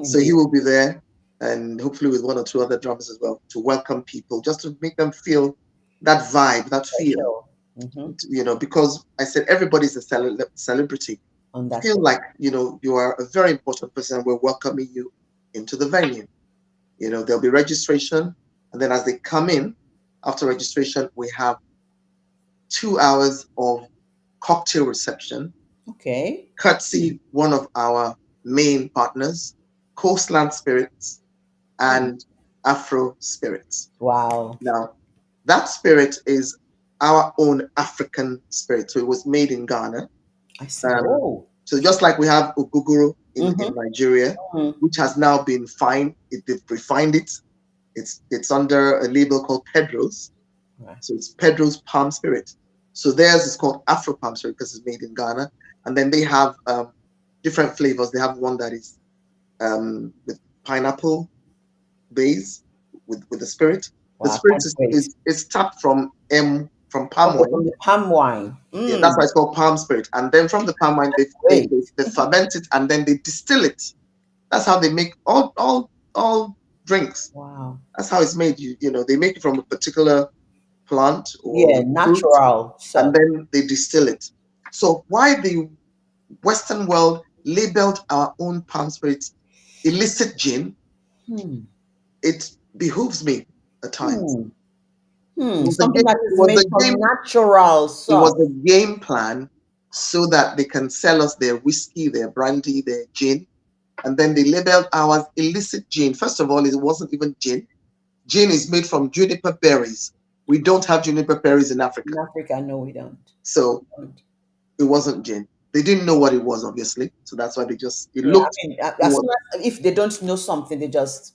So he will be there, and hopefully with one or two other drummers as well, to welcome people, just to make them feel that vibe, that feel. Because I said everybody's a celebrity. Feel like you are a very important person, and we're welcoming you into the venue. There'll be registration, and then as they come in, after registration, we have 2 hours of cocktail reception. Okay. Courtesy one of our main partners, Coastland Spirits and Afro Spirits. Wow. Now, that spirit is our own African spirit. So it was made in Ghana. I see. So just like we have Ogogoro in Nigeria, which has now been fine, they've refined it. It's under a label called Pedro's. Right. So it's Pedro's Palm Spirit. So theirs is called Afro Palm Spirit because it's made in Ghana. And then they have different flavors. They have one that is with pineapple base with the spirit. Wow, the spirit is tapped from palm wine. From the palm wine. Yeah, that's why it's called palm spirit. And then from the palm wine, they ferment it and then they distill it. That's how they make all drinks. Wow. That's how it's made. They make it from a particular plant or natural fruit, and then they distill it. So why the Western world labeled our own palm spirits illicit gin, it behooves me at times. Something that is made from natural stuff. It was a game plan so that they can sell us their whiskey, their brandy, their gin, and then they labeled ours illicit gin. First of all, it wasn't even gin. Gin is made from juniper berries. We don't have juniper berries in Africa. In Africa, no, we don't. So it wasn't gin. They didn't know what it was, obviously. So that's why they just looked. If they don't know something, they just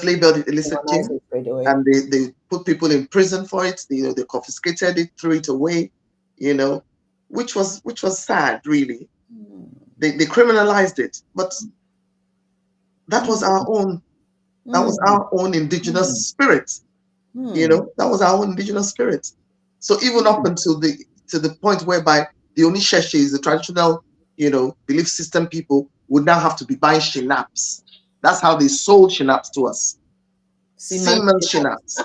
labeled it illicit gin, and they put people in prison for it. They confiscated it, threw it away, which was sad, really. They criminalized it, but that was our own. That was our own indigenous spirit. That was our own indigenous spirit. So even up until the point whereby the Onisheshe, the traditional, belief system people, would now have to be buying shinaps. That's how they sold shinaps to us. Semen shinaps.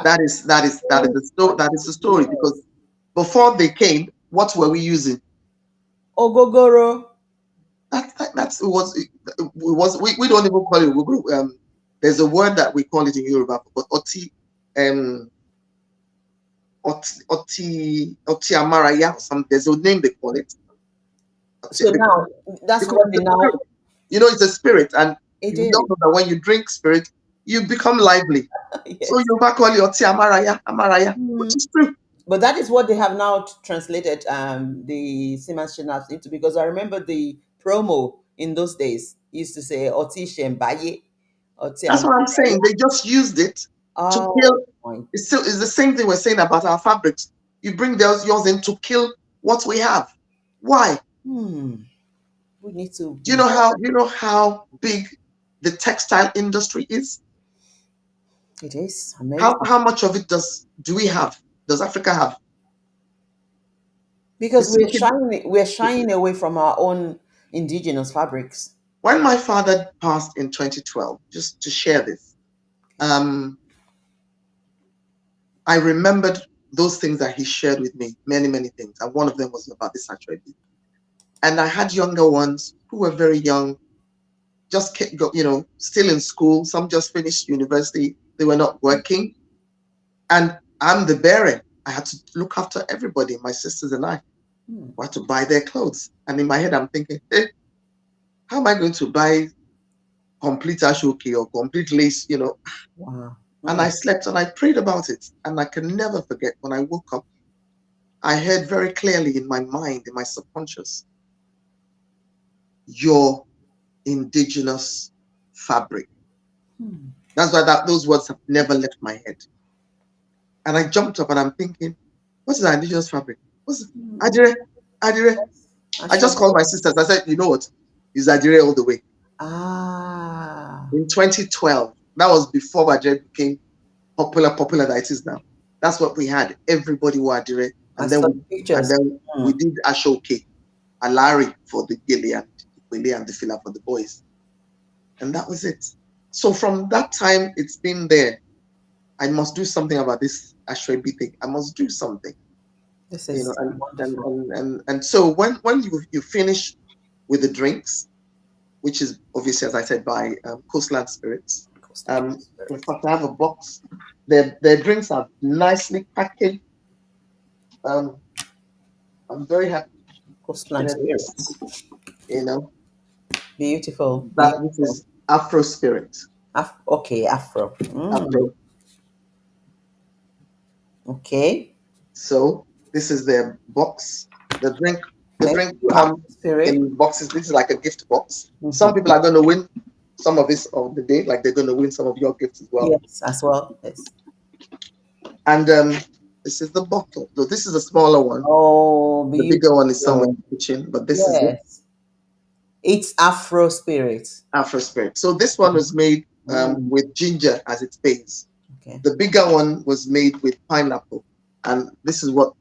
That is the story. Because before they came, what were we using? Ogogoro. We don't even call it ogogoro. There's a word that we call it in Yoruba, but oti amaraya or something. There's a name they call it. So now that's what they now. It's a spirit, and you don't know that when you drink spirit, you become lively. Yes. So you call it oti amaraya, which is true. But that is what they have now translated the semen shinaps into, because I remember the promo in those days used to say oti shembaye. That's what I'm saying. They just used it to kill. It's the same thing we're saying about our fabrics. You bring yours in to kill what we have. Why? We need to. Do you know how big the textile industry is? It is amazing. How much of it do we have? Does Africa have? Because we're shying away from our own indigenous fabrics. When my father passed in 2012, just to share this, I remembered those things that he shared with me, many, many things. And one of them was about this ASO-EBI. And I had younger ones who were very young, just, still in school. Some just finished university. They were not working. And I'm the bearer. I had to look after everybody, my sisters and I. I had to buy their clothes. And in my head, I'm thinking, hey, how am I going to buy complete ashoke or complete lace, Wow. And I slept and I prayed about it. And I can never forget when I woke up, I heard very clearly in my mind, in my subconscious, your indigenous fabric. That's why those words have never left my head. And I jumped up and I'm thinking, what is an indigenous fabric? What's Adire? Adire? I just called my sisters. I said, you know what? It's Adire all the way. In 2012, that was before Adire became popular that it is now. That's what we had. Everybody wore Adire. And then we did ASO-EBI, Alari for the gele and the filler for the boys. And that was it. So from that time, it's been there. I must do something about this ASO-EBI thing. I must do something. This is wonderful. And so when you finish with the drinks, which is obviously, as I said, by Coastland Spirits. In fact, I have a box. Their drinks are nicely packaged. I'm very happy. Coastland Spirits. You know. Beautiful. This is Afro Spirit. Okay, Afro. Afro. Okay. So this is their box. The drink comes in boxes. This is like a gift box. Some people are going to win some of this of the day, like they're going to win some of your gifts as well. Yes, as well. Yes. And this is the bottle. So this is a smaller one. Oh, the bigger one is somewhere in the kitchen, but this is it. It's Afro Spirit. Afro Spirit. So this one was made with ginger as its base. Okay. The bigger one was made with pineapple, and this is what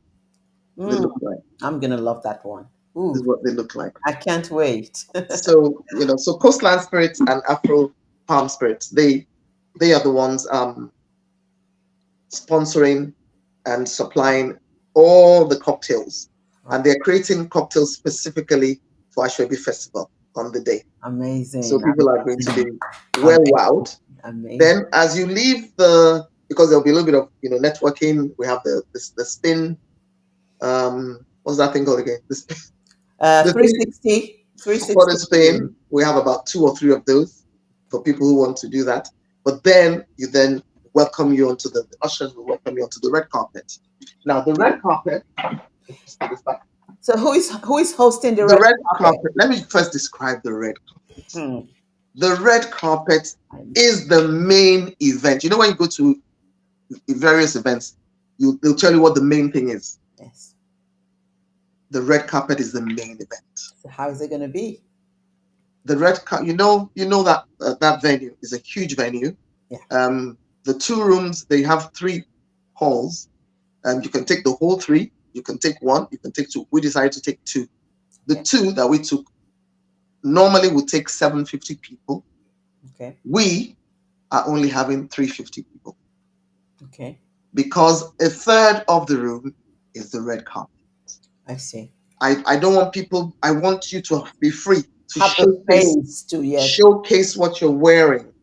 they look like. I'm gonna love that one. Ooh, this is what they look like. I can't wait. So so Coastland Spirits and Afro Palm Spirits, they are the ones sponsoring and supplying all the cocktails, and they're creating cocktails specifically for ASO-EBI Festival on the day. Amazing. So people are going to be well wowed. Amazing. Then as you leave because there'll be a little bit of networking. We have the spin. What's that thing called again? The 360. For the spin, we have about 2 or 3 of those for people who want to do that. But then welcome you onto the ushers will welcome you onto the red carpet. Now the red carpet. So who is hosting the red carpet? Let me first describe the red carpet. The red carpet is the main event. You know, when you go to various events, they'll tell you what the main thing is. Yes. The red carpet is the main event. So how is it going to be? The red carpet, you know that that venue is a huge venue. Yeah. The 2 rooms, they have 3 halls, and you can take the whole 3. You can take 1. You can take 2. We decided to take 2. The 2 that we took normally would take 750 people. Okay. We are only having 350 people. Okay. Because a third of the room is the red carpet. I see. I don't want people. I want you to be free to showcase what you're wearing,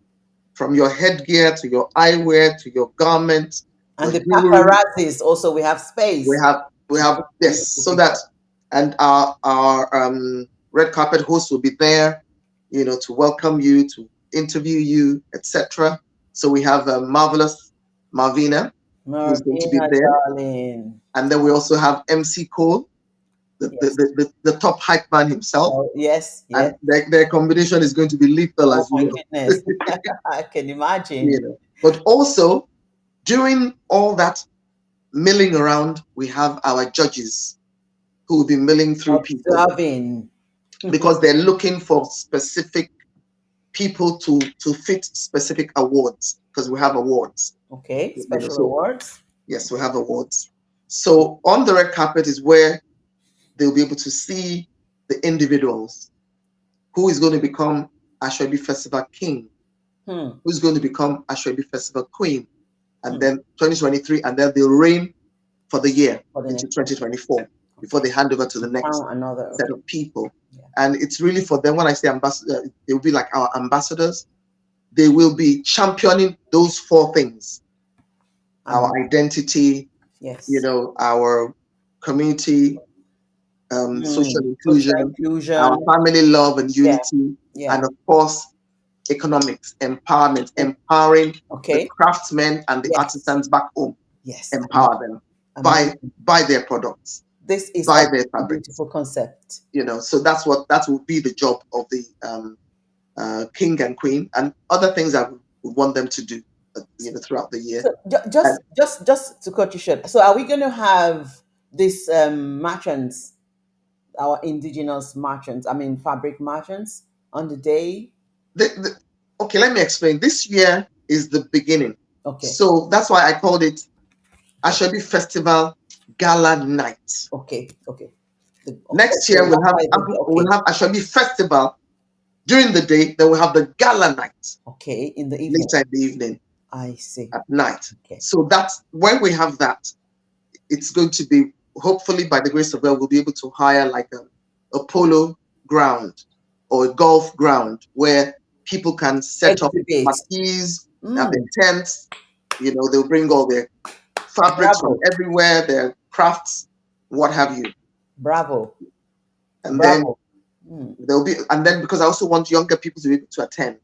from your headgear to your eyewear to your garment. And the paparazzis also, we have space. We have yes, so that, and our red carpet host will be there, to welcome you, to interview you, etc. So we have marvelous Marvina, who's going to be there, darling. And then we also have MC Cole, the top hype man himself. Oh, yes. And their combination is going to be lethal, as you know. Goodness. I can imagine. But also, during all that milling around, we have our judges who will be milling through people. Because they're looking for specific people to fit specific awards, because we have awards. Okay, special awards. Yes, we have awards. So on the red carpet is where they'll be able to see the individuals who is going to become ASO-EBI Festival King, who's going to become ASO-EBI Festival Queen, and then 2023, and then they'll reign for the year into 2024 before they hand over to the next set of people. Yeah. And it's really for them. When I say ambassador, they will be like our ambassadors. They will be championing those 4 things: our identity, our community, social inclusion, our family love and unity, and of course, economics, empowerment, empowering the craftsmen and the artisans back home. Yes, empower them by their products. This is by their fabrics. Beautiful concept. So that will be the job of the king and queen, and other things that we want them to do throughout the year. So just to cut you short. So are we going to have this merchants, our indigenous merchants? I mean, fabric merchants on the day. Okay, let me explain. This year is the beginning, Okay. so that's why I called it ASO-EBI Festival Gala Night. Okay. Next year we'll have ASO-EBI Festival during the day. Then we'll have the Gala Night. Okay, in the evening. Later in the evening. I see. At night. Okay. So that's when we have that. It's going to be, hopefully by the grace of God, we'll be able to hire like a polo ground or a golf ground where people can set up marquees, have their tents. They'll bring all their fabrics from everywhere, their crafts, what have you. Bravo. And then there'll be, and then because I also want younger people to be able to attend.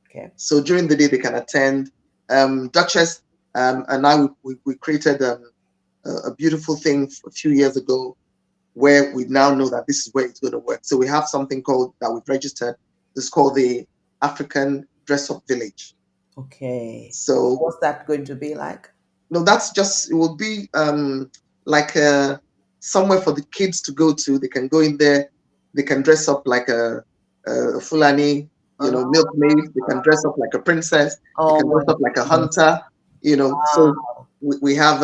Okay. So during the day they can attend. Duchess and I, we created a beautiful thing a few years ago where we now know that this is where it's going to work. So we have something called that we've registered. It's called the African Dress-Up Village. Okay. So what's that going to be like? No, that's just, it will be like somewhere for the kids to go to. They can go in there. They can dress up like a Fulani, milkmaid. They can dress up like a princess. They can dress up like a hunter, Wow. So we have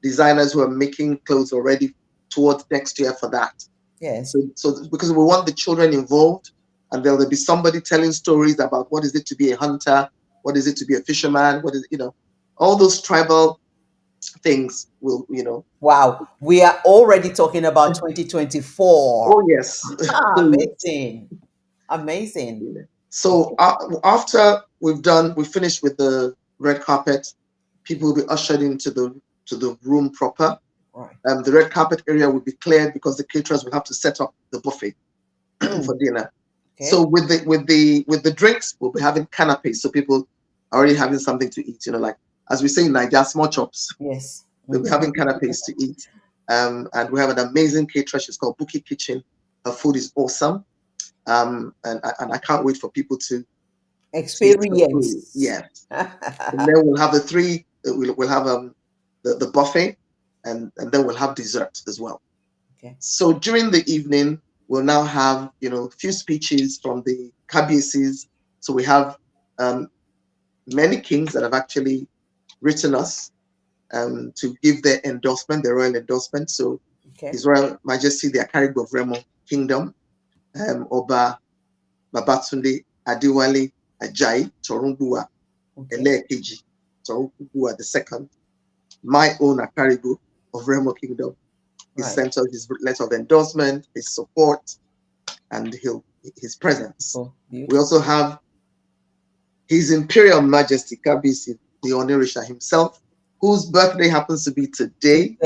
designers who are making clothes already towards next year for that. Yes. So because we want the children involved, and there'll be somebody telling stories about what is it to be a hunter, what is it to be a fisherman, what is, all those tribal things will, Wow, we are already talking about 2024. Oh yes. Amazing. So after we finished with the red carpet, people will be ushered into the room proper. Right. The red carpet area will be cleared because the caterers will have to set up the buffet for dinner. Okay. So with the drinks, we'll be having canapes, so people are already having something to eat. Like as we say in Nigeria, small chops. Yes. They'll be having canapes to eat. And we have an amazing caterer. She's called Buki Kitchen. Her food is awesome. And I can't wait for people to experience. Yeah. And then we'll have we'll have the buffet, and then we'll have dessert as well. Okay. So during the evening, we'll now have a few speeches from the KBCs. So we have many kings that have actually written us to give their endorsement, their royal endorsement. So His Royal Majesty the Akarigbo of Remo Kingdom, Oba Babatunde Adewale Ajayi Torunbuwa Elekeji Torunbuwa II, my own Akarigbo of Remo Kingdom. He sent us his letter of endorsement, his support, and his presence. We also have His Imperial Majesty Kabisi the Onirisha himself, whose birthday happens to be today.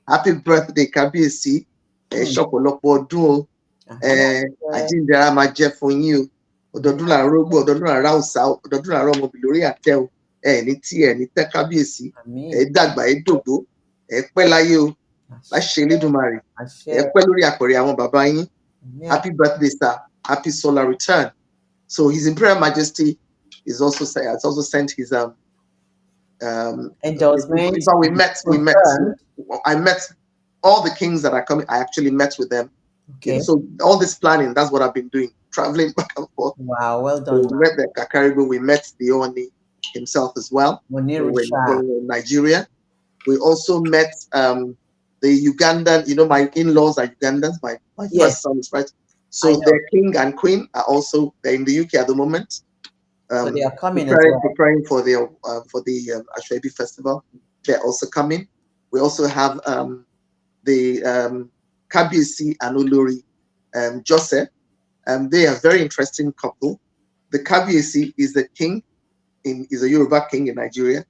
Happy birthday, Kabisi. Shopolopo Duo. Ajindara ma jẹ fún yín o. Ọdọọdún là ń rógbó, ọdọọdún là ń rá òòṣà, ọdọọdún là ń rá ọmọ bì lórí àtẹ o. Ní tí ní tẹ́ Kábíyèsí. Dàgbà dògbó. Pẹ́ láyé o. Láṣẹ Elédùmarè. Pẹ́ lórí àpẹẹrẹ àwọn bàbá yín. Happy birthday, sir. Happy solar return. So His Imperial Majesty has also sent his endorsement. I met all the kings that are coming. I actually met with them. Okay. So all this planning, that's what I've been doing, traveling back and forth. Wow, well done. So we met the Kakaribo, we met the Oni himself as well. When in Nigeria. We also met the Ugandan, my in-laws are Ugandans, my first son is right. So their king and queen are also, they're in the UK at the moment. So they are coming preparing for the ASO-EBI festival. They're also coming. We also have the Kabiyesi and Olori Joseph. They are a very interesting couple. The Kabiyesi is a king, is a Yoruba king in Nigeria.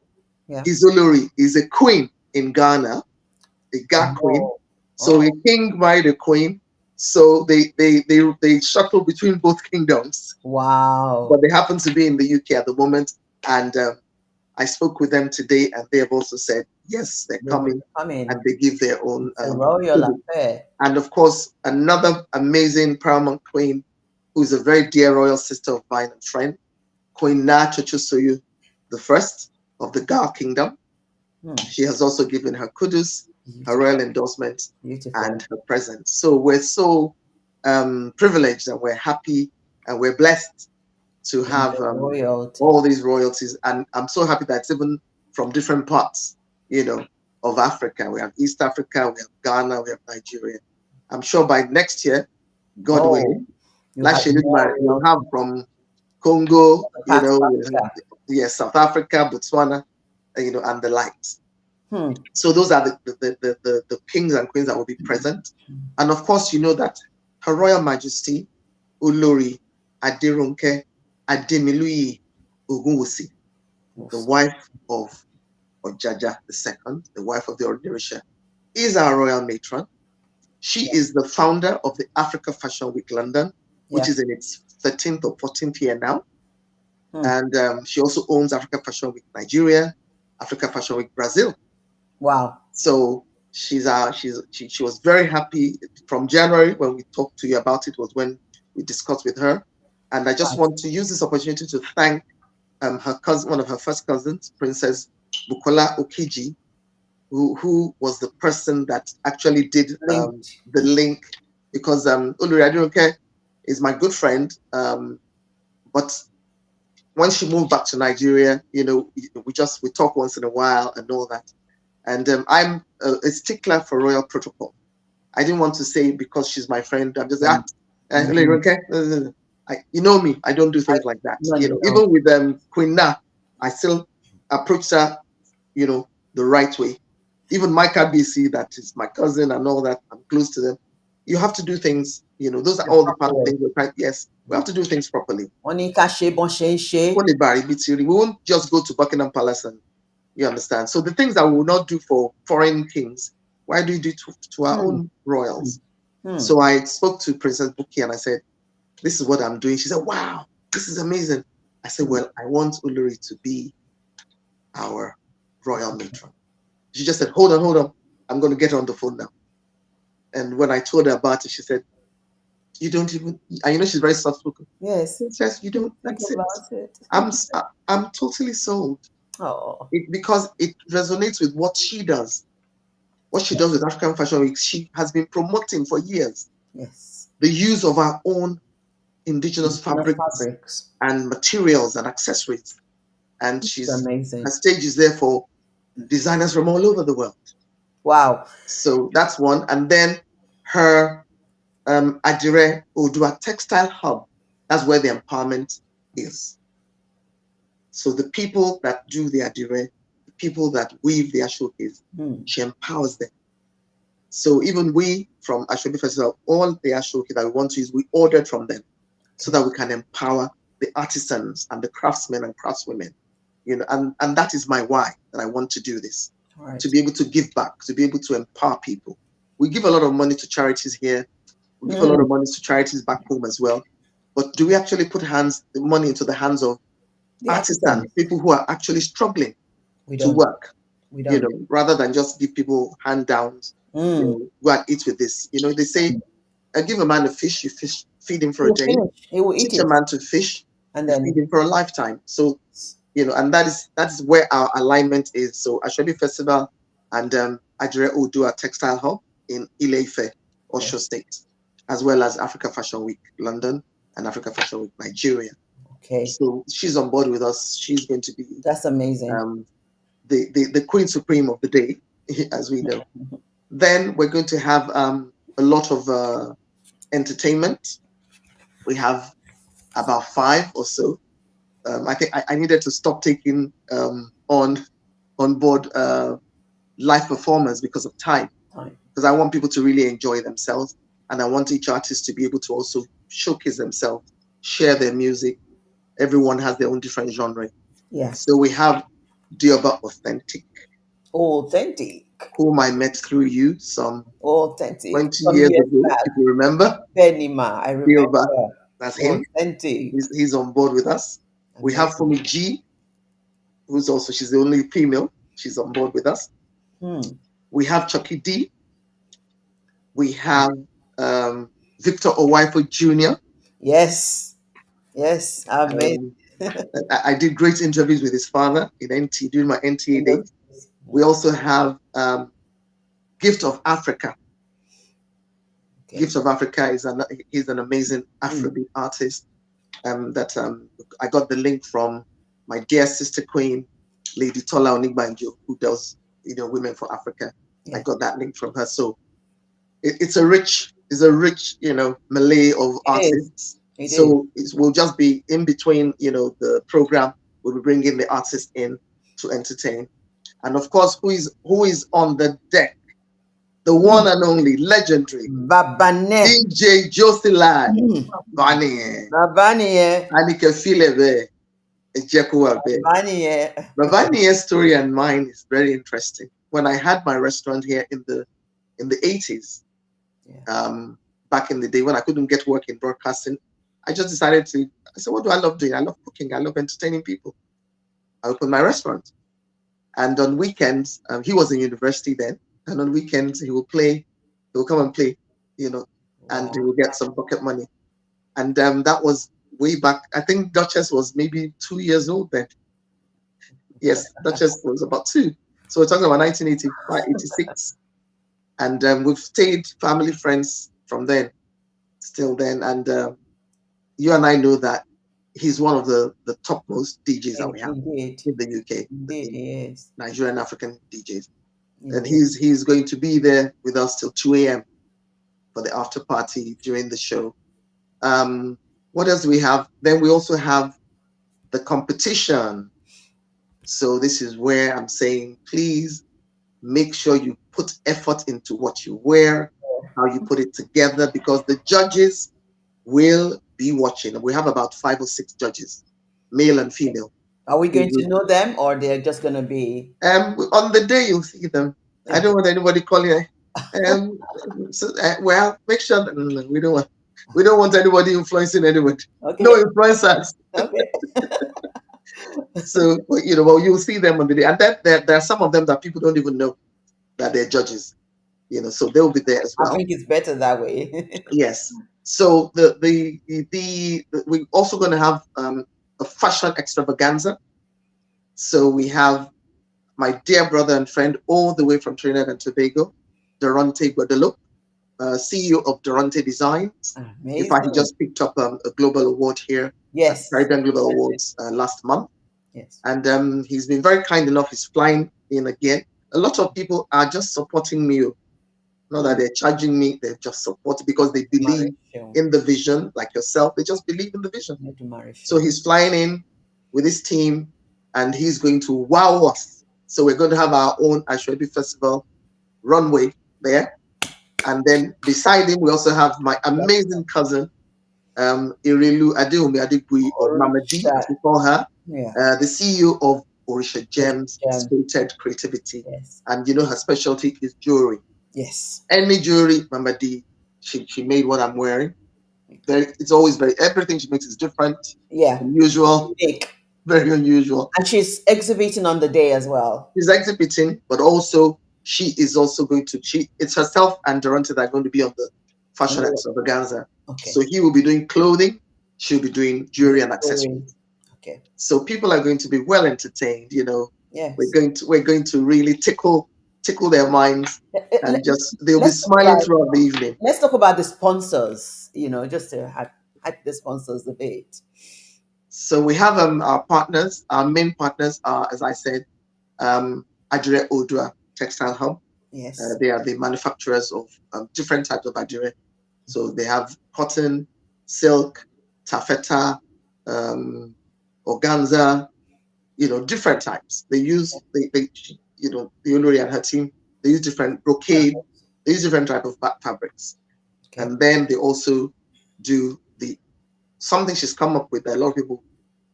Yeah. His Olori is a queen in Ghana, a Ga queen. So a king married a queen. So they shuttle between both kingdoms. Wow. But they happen to be in the UK at the moment. And I spoke with them today, and they have also said, yes, they're coming. And they give their own royal affair. And of course, another amazing paramount queen, who's a very dear royal sister of mine and friend, Queen Na Chochosoyu the First. of the Ghana Kingdom. She has also given her kudos, her royal endorsement, and her presence. So we're so privileged, and we're happy, and we're blessed to have all these royalties. And I'm so happy that it's even from different parts, of Africa. We have East Africa, we have Ghana, we have Nigeria. I'm sure by next year, God willing, you'll have from Congo, South Africa, Botswana, and the likes. So those are the kings and queens that will be present. And of course, you know that Her Royal Majesty Olori Aderonke Ademiluyi Ogunwusi, the wife of Ojaja II, the wife of the Ordinary, is our royal matron. She is the founder of the Africa Fashion Week London, which is in its 13th or 14th year now. And she also owns Africa Fashion Week Nigeria, Africa Fashion Week Brazil. Wow. So she was very happy from January when we talked to you about it, was when we discussed with her. And I just want to use this opportunity to thank her cousin, one of her first cousins, Princess Bukola Okiji, who was the person that actually did the link, because Olori Aderonke is my good friend, but when she moved back to Nigeria, we talk once in a while and all that. And I'm a stickler for royal protocol. I didn't want to say because she's my friend, I'm just you know me, I don't do things like that. Even with Queen Na, I still approach her, the right way. Even Micah BC, that is my cousin and all that, I'm close to them. You have to do things, those are all the part of things we're trying. Yes, we have to do things properly. We won't just go to Buckingham Palace and you understand. So the things that we will not do for foreign kings, why do we do to our own royals? So I spoke to Princess Buki and I said, this is what I'm doing. She said, wow, this is amazing. I said, well, I want Olori to be our royal matron. She just said, hold on. I'm going to get her on the phone now. And when I told her about it, she said, you don't even, and she's very soft-spoken. Yes. She says, you don't, that's it. I'm totally sold. Because it resonates with what she does. What she does with African Fashion Week, she has been promoting for years. Yes. The use of our own indigenous fabrics and materials and accessories. And amazing. Her stage is there for designers from all over the world. Wow. So that's one. And then her Adire Odua Textile Hub, that's where the empowerment is. So the people that do the Adire, the people that weave the showcase, she empowers them. So even we from Aso-EBI Festival, all the showcase that we want to use, we ordered from them so that we can empower the artisans and the craftsmen and craftswomen. And that is my why, that I want to do this. To be able to give back, to be able to empower people. We give a lot of money to charities here. We give a lot of money to charities back home as well. But do we actually put the money into the hands of artisans, people who are actually struggling to work? Rather than just give people hand downs, go and eat with this. They say, give a man a fish, you feed him for a day. He will eat Teach a man to fish, and then feed him for a lifetime. So, and that is where our alignment is. So Aso-EBI Festival and Adire Odua Textile Hub in Ile-Ife, Osho State, as well as Africa Fashion Week London and Africa Fashion Week Nigeria. Okay. So she's on board with us. She's going to be that's amazing. The Queen Supreme of the day, as we know. Then we're going to have a lot of entertainment. We have about 5 or so. I think I needed to stop taking on board live performers because of time. Because I want people to really enjoy themselves, and I want each artist to be able to also showcase themselves, share their music. Everyone has their own different genre. Yes. So we have Dioba Authentic. Whom I met through you some 20 years ago, if you remember. Benima, I remember. Dioba, that's him. He's on board with us. Amazing. We have Fumi G, she's the only female. She's on board with us. We have Chucky D. We have Victor Owaipo Jr. Yes. Amazing. I did great interviews with his father in NT during my NTA days. We also have Gift of Africa. Okay. Gift of Africa is he's an amazing Afrobeat artist. I got the link from my dear sister queen, Lady Tola Onigbanjo, who does Women for Africa. Yeah. I got that link from her. So it's a rich melee of artists. So we'll just be in between, the program. We'll be bringing the artists in to entertain, and of course, who is on the deck? The one and only legendary Babane. DJ Josilai. Babane. And you can feel it there. Babani's story and mine is very interesting. When I had my restaurant here in the 80s, back in the day when I couldn't get work in broadcasting, I just decided I said, what do I love doing? I love cooking. I love entertaining people. I opened my restaurant. And on weekends, he was in university then. And on weekends, he will come and play, and he will get some pocket money. And that was way back. I think Duchess was maybe 2 years old then. Yes, Duchess was about 2. So we're talking about 1985, 86. And we've stayed family friends from then, still then. And you and I know that he's one of the topmost DJs that we have in the UK. Indeed, he is. Nigerian African DJs. And he's going to be there with us till 2 a.m. for the after party during the show. What else do we have? Then we also have the competition. So this is where I'm saying, please make sure you put effort into what you wear, how you put it together, because the judges will be watching. We have about 5 or 6 judges, male and female. Are we going to know them, or they're just going to be? On the day you'll see them. Yeah. I don't want anybody calling. Well, make sure that we don't want anybody influencing anybody. Okay. No influencers. Okay. So you'll see them on the day, and then there are some of them that people don't even know that they're judges. So they'll be there as well. I think it's better that way. Yes. So we're also going to have a fashion extravaganza. So we have my dear brother and friend all the way from Trinidad and Tobago, Durante Guadalupe, CEO of Durante Designs. Amazing. In fact, he just picked up a global award here. Yes. At Caribbean Global Awards last month. Yes. And he's been very kind enough. He's flying in again. A lot of people are just supporting me. Not that they're charging me, they're just supporting because they believe in the vision, like yourself. They just believe in the vision. So he's flying in with his team, and he's going to wow us. So we're going to have our own ASO-EBI Festival runway there. And then beside him, we also have my amazing cousin, Irelu Adeomi Adegui, or Mama D, as we call her, the CEO of Orisha Gems, Spirited Creativity. Yes. And her specialty is jewelry. Yes. Any jewelry, Mama D, she made what I'm wearing. It's always everything she makes is different. Yeah. Unusual. Unique. Very unusual. And she's exhibiting on the day as well. She's exhibiting, but also she is also going to, it's herself and Durante that are going to be on the fashion extravaganza. Okay. So he will be doing clothing, she'll be doing jewelry and accessories. Okay. So people are going to be well entertained, Yes. We're going to really tickle their minds, and they'll be smiling throughout the evening. Let's talk about the sponsors, just to hype the sponsors a bit. So we have our partners. Our main partners are, as I said, Adire Odua Textile Hub. Yes. They are the manufacturers of different types of Adire. So they have cotton, silk, taffeta, organza, different types. They use the Olori and her team, they use different brocade, they use different type of fabrics. Okay. And then they also do something she's come up with that a lot of people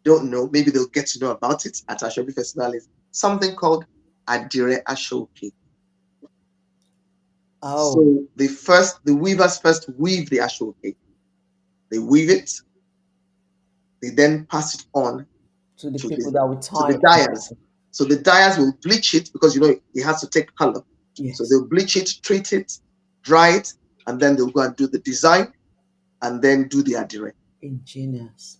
don't know, maybe they'll get to know about it at ASO-EBI Festival, is something called Adire Ashoke. Oh. So the weavers first weave the Ashoke. They weave it, they then pass it on to the people that will tie to the dyers. So the dyers will bleach it because it has to take color. Yes. So they'll bleach it, treat it, dry it, and then they'll go and do the design and then do the Adire. Ingenious.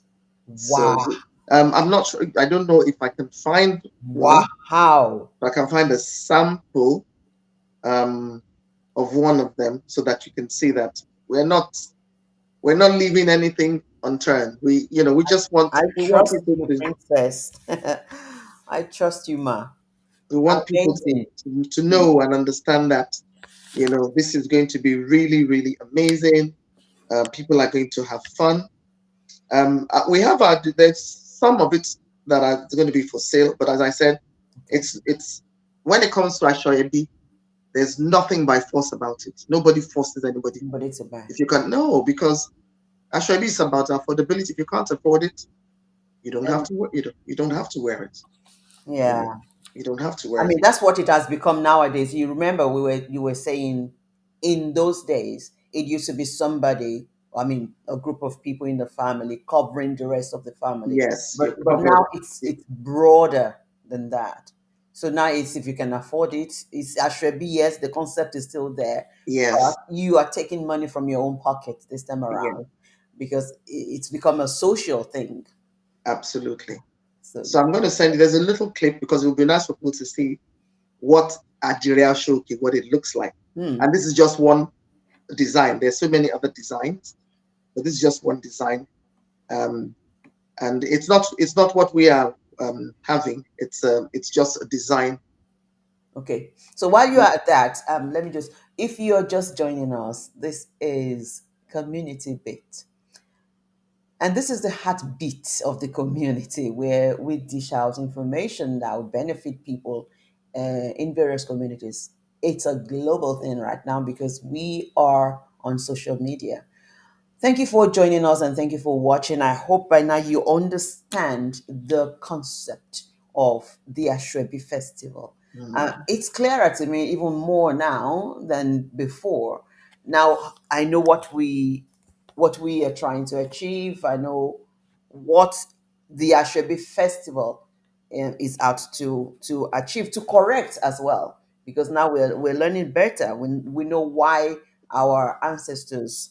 Wow. I'm not sure. I don't know if I can find one. Wow. But I can find a sample um, of one of them so that you can see that we're not leaving anything unturned. We just want I we want trust people you, to princess. I trust you, ma. we want people Amazing. to know and understand that this is going to be really, really amazing. People are going to have fun. We have there's some of it that are going to be for sale, but as I said, Okay. it's when it comes to ASO-EBI, there's nothing by force about it. Nobody forces anybody. But it's a buy. If you can, no, because ASO-EBI is about affordability. If you can't afford it, you don't have And to. You don't have to wear it. You know, yeah. you don't have to I wear it. mean, that's what it has become nowadays. You remember you were saying in those days it used to be somebody, I mean, a group of people in the family covering the rest of the family. Yes, But you're but covered. now it's broader than that. So now it's if you can afford it, it's actually yes, the concept is still there, but Yes, you are taking money from your own pocket this time yeah, around because it's become a social thing. absolutely. So So I'm going to send you. There's a little clip because it would be nice for people to see what at the real showcase, what it looks like. hmm, And this is just one design. There's so many other designs, but this is just one design. Um, and it's not what we are having. It's just a design. okay. So while you are at that, let me just, if you're just joining us, this is Community Bit. And this is the heartbeat of the community where we dish out information that will benefit people in various communities. It's a global thing right now because we are on social media. Thank you for joining us and thank you for watching. I hope by now you understand the concept of the Ashwebi Festival. Mhm. It's clearer to me even more now than before. Now I know what we are trying to achieve. I know what the Ashwebi Festival is out to achieve, to correct as well. Because now we're learning better. We know why our ancestors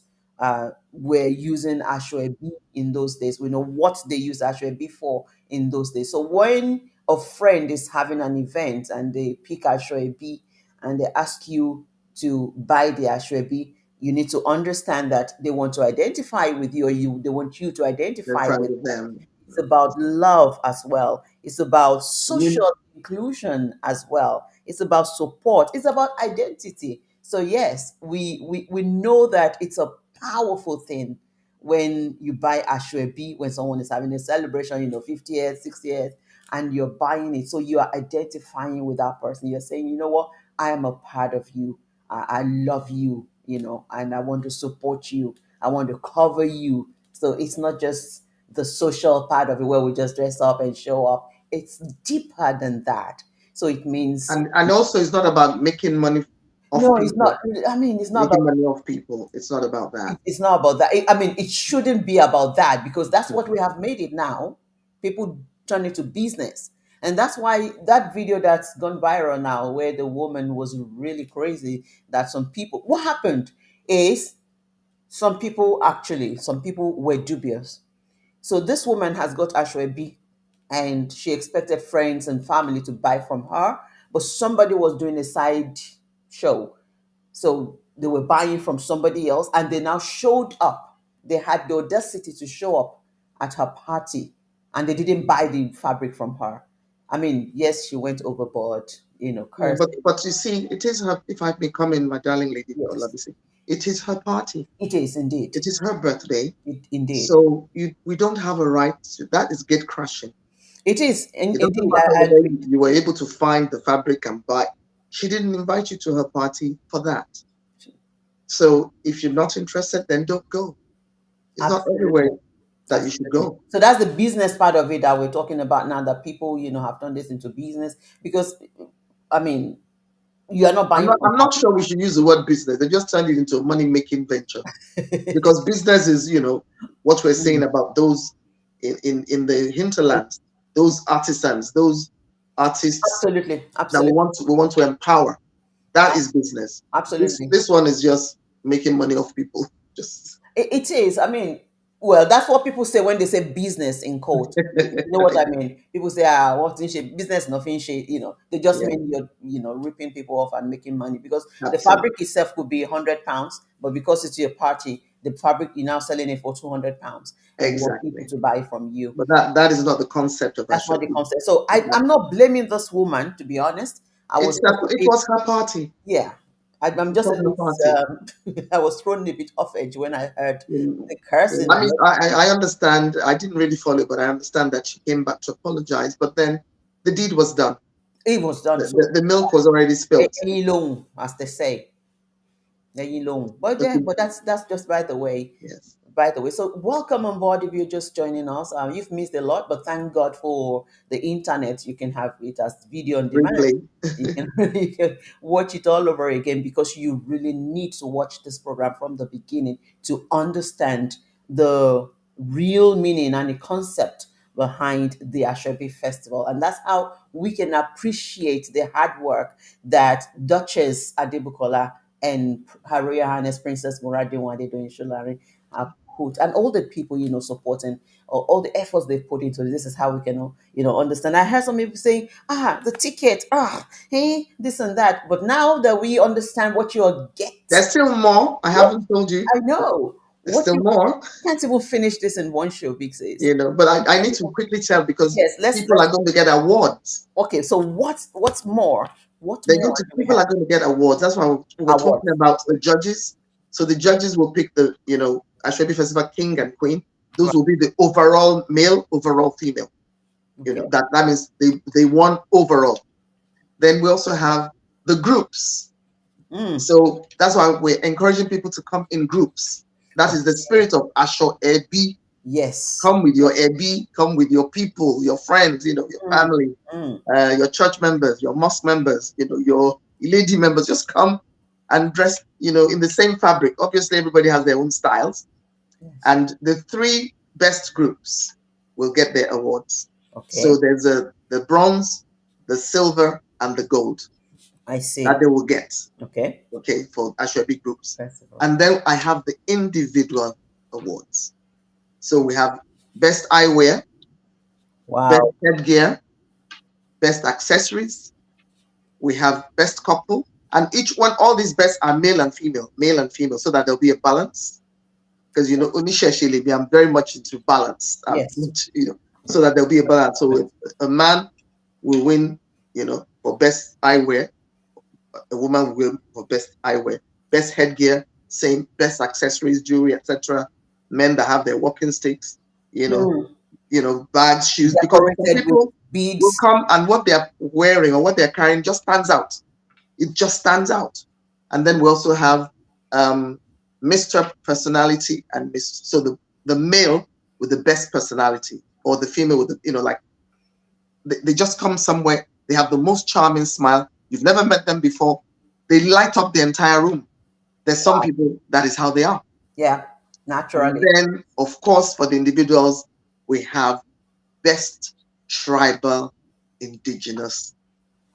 were using Ashwebi in those days. We know what they used Ashwebi for in those days. So when a friend is having an event and they pick Ashwebi and they ask you to buy the Ashwebi, you need to understand that they want to identify with you, or they want you to They're identify trying with with them. them. It's about love as well. It's about You, social inclusion as well. It's about support. It's about identity. So yes, we know that it's a powerful thing when you buy Ashwebi, when someone is having a celebration, 50 years, 60 years, and you're buying it. So you are identifying with that person. You're saying, you know what, I am a part of you. I love you, and I want to support you. I want to cover you. So it's not just the social part of it where we just dress up and show up. It's deeper than that. So it means and also it's not about making money off no, it's not. people, I mean, it's not making about money off people. It's not about that. it's not about that. I mean, it shouldn't be about that because that's what we have made it now. People turn it to business. And that's why that video that's gone viral now, where the woman was really crazy, that some people, what happened is some people were dubious. So this woman has got Ashwebi and she expected friends and family to buy from her, but somebody was doing a side show. So they were buying from somebody else and they now showed up. They had the audacity to show up at her party and they didn't buy the fabric from her. I mean, yes, she went overboard, Yeah, but cursing. you see, it is her. If I may come in, my darling lady, Yes, Olabisi, it is her party. it is indeed. It is her birthday. Indeed. So we don't have a right to that. Is gate crashing. It is. It doesn't Indeed. matter I whether agree. you were able to find the fabric and buy. She didn't invite you to her party for that. So if you're not interested, then don't go. It's not everywhere Absolutely. that you should Absolutely. go. So that's the business part of it that we're talking about now, that people, have turned this into business because, I mean, you are not I'm buying not. from I'm not sure we should use the word business. They just turned it into a money-making venture because business is, what we're saying Mm. about those in the hinterlands, those artisans, those artists Absolutely. that Absolutely. we want to empower. That is business. This Absolutely. this one is just making money off people. Just It is. I mean, Well, that's what people say when they say business in quote. You know what I mean? People say, ah, what's in shape? Business, nothing shape. They just Yeah, mean you're, ripping people off and making money because the absolutely. fabric itself could be £100, but because it's your party, the fabric you're now selling it for £200, and you want people Exactly. to buy from you. But that is not the concept of That's not the Ashwebi. concept. So I'm not blaming this woman, to be honest. I was just a It bit, was her party. yeah. I'm It just a was her party. bit. I was thrown a bit off edge when I heard Mm. the cursing I and mean, I understand. I didn't really follow it, but I understand that she came back to apologize. But then the deed was done. it was done. So The milk was already spilt. long, as they say, long. But yeah, Okay. but that's just by the way. Yes. By the way, so welcome on board if you're just joining us. You've missed a lot, but thank God for the internet. You can have it as video on demand. Replay. You can, you can watch it all over again because you really need to watch this program from the beginning to understand the real meaning and the concept behind the Ashobi Festival. And that's how we can appreciate the hard work that Duchess Adebukola and Her Royal Highness Princess Muradin doing Shulari have put, and all the people supporting, or all the efforts they've put into this. Is how we can understand. I heard some people saying, the ticket, hey, this and that, but now that we understand what you're getting, There's still more. I what haven't told you. I know, There's what still you more. can't even finish this in one show, Big says. But I need to quickly tell because Yes, people are going to get awards. okay, so what's more, what more do we People have? are going to get awards. That's why we're Awards. talking about the judges. So the judges will pick the Ashwebi Festival king and queen. Those Right. will be the overall male, overall female. Okay. That means they won overall. Then we also have the groups. So that's why we're encouraging people to come in groups. That is the spirit of ASO-EBI. Yes. Come with your EBI, come with your people, your friends, your family, your church members, your mosque members, your lady members. Just come and dress, in the same fabric. Obviously, everybody has their own styles. Yes. And the 3 best groups will get their awards. Okay. So there's the bronze, the silver, and the gold I see. that they will get. Okay. Okay, for Ashwebi groups. Festival. And then I have the individual awards. So we have best eyewear, Wow. best headgear, best accessories. We have best couple, and each one, all these best are male and female, so that there'll be a balance. Because Onisheshilibi, I'm very much into balance. Yes. So that there'll be a balance. So a man will win, for best eyewear. A woman will win for best eyewear, best headgear, same, best accessories, jewelry, etc. Men that have their walking sticks, bags, shoes, because some people will come and what they're wearing or what they're carrying just stands out. It just stands out. And then we also have Mr. Personality and Miss. So the male with the best personality, or the female with the, like they just come somewhere. They have the most charming smile. You've never met them before. They light up the entire room. There's some people that is how they are. Yeah, naturally. And then, of course, for the individuals, we have best tribal indigenous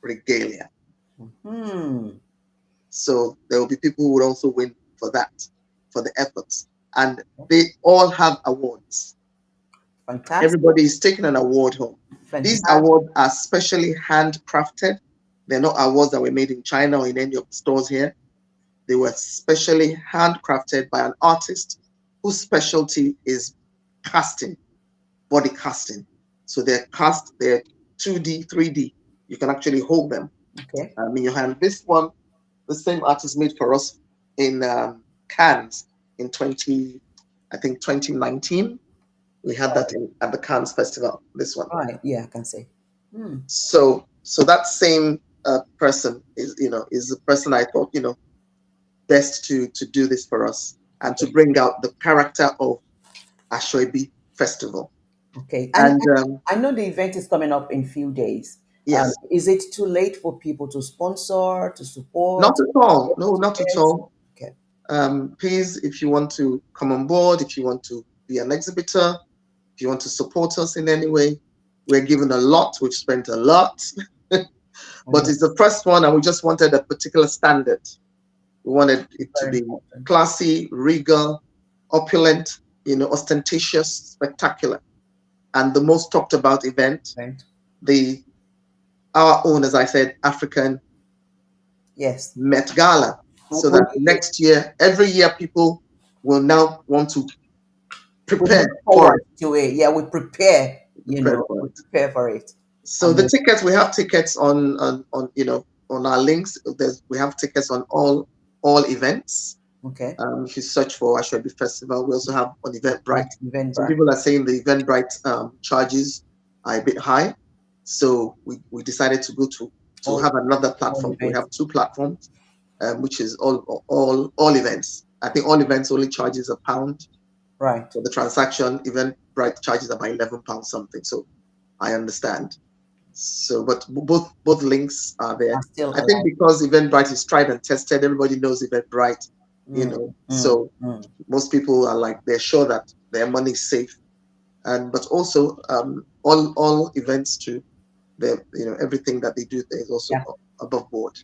regalia. So there will be people who would also win for that, for the efforts. And they all have awards. Fantastic. Everybody is taking an award home. Fantastic. These awards are specially handcrafted. They're not awards that were made in China or in any of the stores here. They were specially handcrafted by an artist whose specialty is casting, body casting. So they're cast, they're 2D, 3D. You can actually hold them in your hand. This one, the same artist made for us in Cannes in 2019. We had that at the Cannes Festival, this one. Right, yeah, I can say. So that same person is the person I thought, best to do this for us and to bring out the character of ASO-EBI Festival. Okay, and I know the event is coming up in a few days. Yes. Is it too late for people to sponsor, to support? Not at all. No, not at all. Okay. Please, if you want to come on board, if you want to be an exhibitor, if you want to support us in any way, we're given a lot. We've spent a lot. But it's the first one, and we just wanted a particular standard. We wanted it to be classy, regal, opulent, ostentatious, spectacular, and the most talked about event, our own, as I said, African Met Gala. So that next year, every year, people will now want to prepare for it. We prepare. We prepare for it. So the tickets, we have tickets on our links. We have tickets on all events. Okay. If you search for ASO-EBI Festival, we also have on Eventbrite. Some people are saying the Eventbrite charges are a bit high, so we decided to go to have another platform. We have two platforms, which is all events. I think all events only charges £1 for the transaction. Eventbrite charges about £11 something. So I understand. So, but both links are there. I think because Eventbrite is tried and tested, everybody knows Eventbrite. So most people are like, they're sure that their money is safe, but also all events too. Everything that they do there is also above board.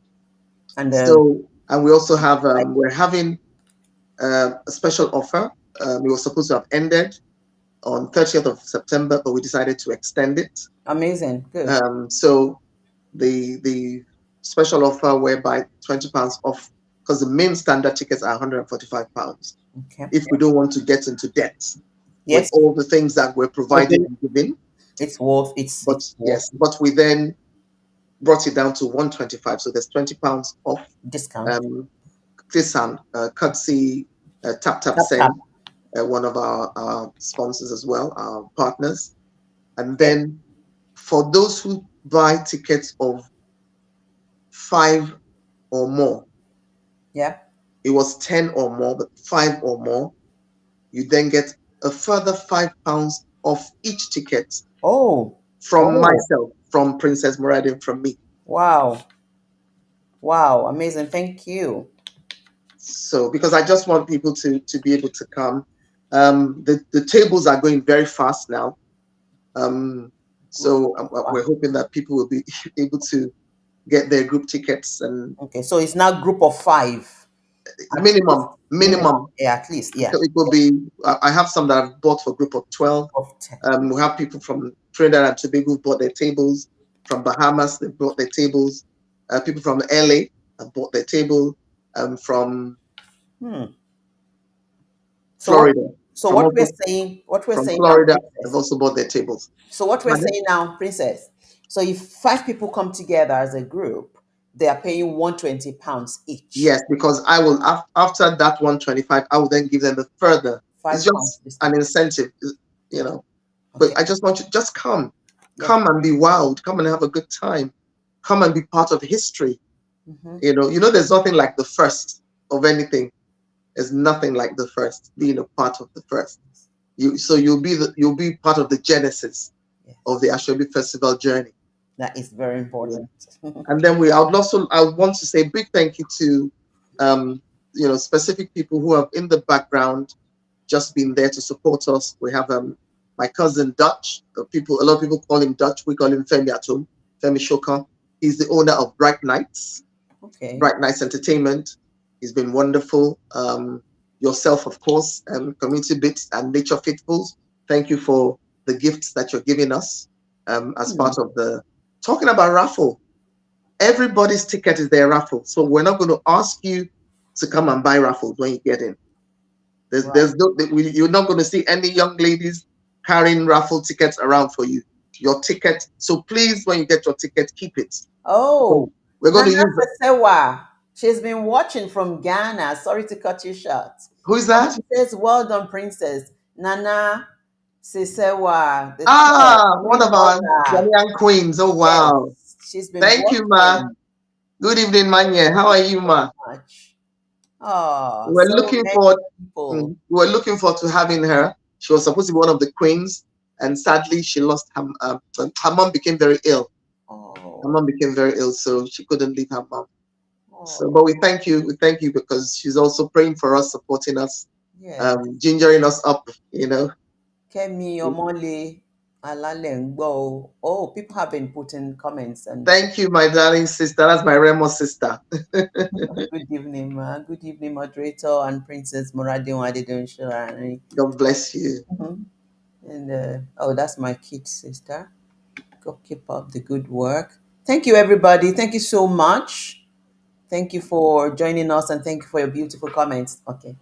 And we also have we're having a special offer. We were supposed to have ended on 30th of September, but we decided to extend it. Amazing, good. So the special offer whereby £20 off, because the main standard tickets are £145. Okay. If we don't want to get into debt with all the things that we're providing and giving, but we then brought it down to £125. So there's £20 off discount. Courtesy Tap Send, one of our sponsors as well, our partners. And then for those who buy tickets of 5 or more, it was 10 or more, but 5 or more, you then get a further £5 off each ticket. From myself, from Princess Muradin, from me. Wow, amazing, thank you. So because I just want people to be able to come. The tables are going very fast now. So we're hoping that people will be able to get their group tickets. And so it's now group of 5. Minimum. Yeah, at least, yeah. So it will be, I have some that I've bought for group of 12. We have people from Trinidad and Tobago who bought their tables. From Bahamas, they bought their tables. People from LA have bought their table. From Florida. So what we're saying Florida, have also bought their tables. So what we're saying now, Princess, so if 5 people come together as a group, they are paying £120 each. Yes, because I will, after that 125, I will then give them the further. It's just an incentive, But I just want you, just come and be wild, come and have a good time, come and be part of history. There's nothing like the first of anything. There's nothing like the first, being a part of the first. You'll be part of the genesis of the ASO-EBI Festival journey. That is very important. And then I want to say a big thank you to specific people who have in the background just been there to support us. We have my cousin Dutch. A lot of people call him Dutch. We call him Femi Atum, Femi Shoka. He's the owner of Bright Nights. Bright Nights Entertainment. He's been wonderful. Yourself, of course, Community Bits and Nature Faithfuls. Thank you for the gifts that you're giving us as part of the talking about raffle. Everybody's ticket is their raffle, so we're not going to ask you to come and buy raffles when you get in. You're not going to see any young ladies carrying raffle tickets around for you. Your ticket. So please, when you get your ticket, keep it. So we're going to use it. She's been watching from Ghana. Sorry to cut you short. Who is that? She says, "Well done, Princess Nana Sisewa." One of our Ghanaian queens. Oh wow! Yes. She's been. Thank you, ma. Good evening, Manye. How are you, ma? We're looking forward to having her. She was supposed to be one of the queens, and sadly, she lost her. Her mom became very ill. Her mom became very ill, so she couldn't leave her mom. So, but we thank you because she's also praying for us, supporting us, gingering us up, Kemi Omole Oh, people have been putting comments. And thank you, my darling sister. That's my Remo sister. good evening, ma. Good evening, moderator and Princess Moradin Adedonshirani. God bless you. And oh, that's my kid sister. Go keep up the good work. Thank you, everybody. Thank you so much. Thank you for joining us, and thank you for your beautiful comments. Okay.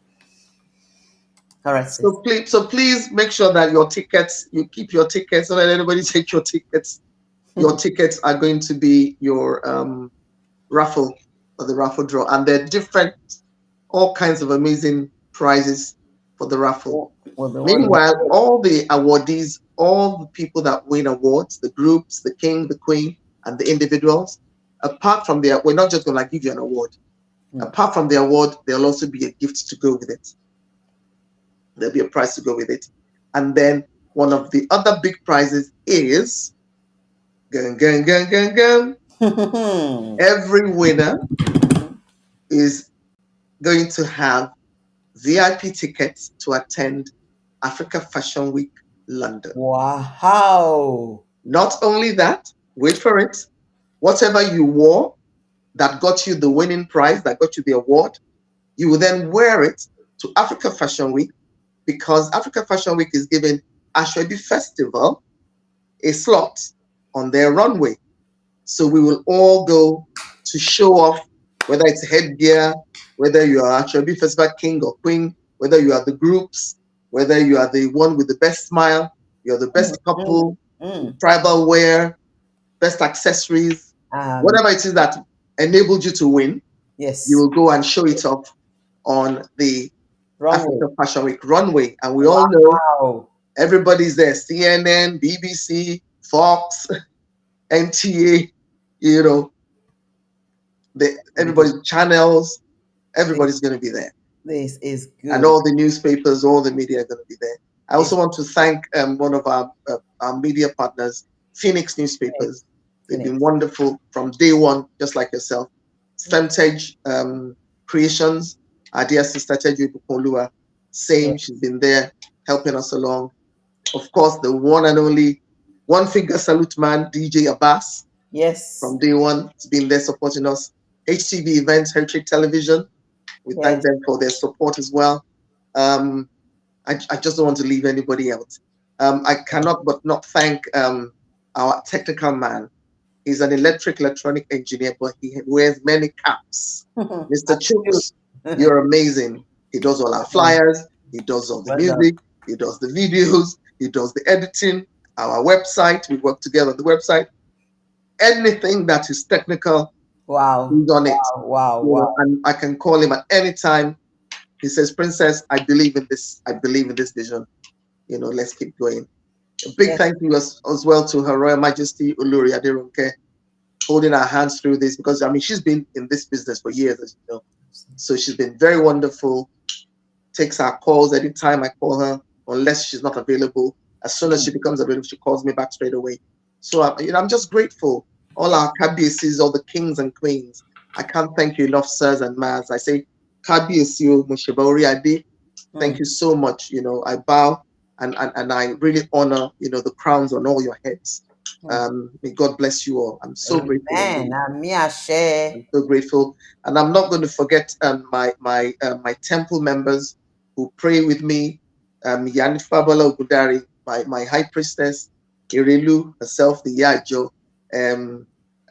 All right, sis. So please make sure that your tickets, you keep your tickets. Don't let anybody take your tickets. Your tickets are going to be your raffle or the raffle draw, and they're different, all kinds of amazing prizes for the raffle. Meanwhile, all the awardees, all the people that win awards, the groups, the king, the queen, and the individuals, apart from we're not just going to give you an award. Apart from the award, there'll also be a gift to go with it. There'll be a prize to go with it. And then one of the other big prizes is every winner is going to have VIP tickets to attend Africa Fashion Week London. Wow. Not only that, wait for it, whatever you wore that got you the winning prize, that got you the award, you will then wear it to Africa Fashion Week, because Africa Fashion Week is giving ASO-EBI Festival a slot on their runway. So we will all go to show off, whether it's headgear, whether you are ASO-EBI Festival king or queen, whether you are the groups, whether you are the one with the best smile, you're the best couple, tribal wear, best accessories, whatever it is that enabled you to win, yes, you will go and show it off on the Africa Fashion Week runway. And we all know everybody's there. CNN, BBC, Fox, NTA, you know, everybody's channels, everybody's going to be there. This is good. And all the newspapers, all the media are going to be there. I also want to thank one of our media partners, Phoenix Newspapers. They've been wonderful from day one, just like yourself. Femtage Creations, our dear sister Teju Ipolua, same, she's been there helping us along. Of course, the one and only one finger salute man, DJ Abbas. Yes. From day one, he's been there supporting us. HTV Events, Heritage Television, we thank them for their support as well. I just don't want to leave anybody out. I cannot but not thank our technical man. He's an electronic engineer, but he wears many caps. Mr. Chooks, you're amazing. He does all our flyers. He does all the music. He does the videos. He does the editing. Our website, we work together on the website. Anything that is technical, he's on it. Wow. And I can call him at any time. He says, Princess, I believe in this. I believe in this vision. You know, let's keep going. A big thank you as well to Her Royal Majesty Olori Aderonke, holding our hands through this, because I mean she's been in this business for years, as you know. So she's been very wonderful. Takes our calls anytime I call her, unless she's not available. As soon as she becomes available, she calls me back straight away. So I'm just grateful. All our KBACs, all the kings and queens. I can't thank you enough, sirs and ma'ams. I say KBAC Mushebaori Ade. Thank you so much. You know, I bow. And I really honor, you know, the crowns on all your heads. May God bless you all. I'm so grateful. I'm so grateful, and I'm not going to forget my temple members who pray with me. Yani Fabala Ogudari, my high priestess, Irelu herself, the Yajo,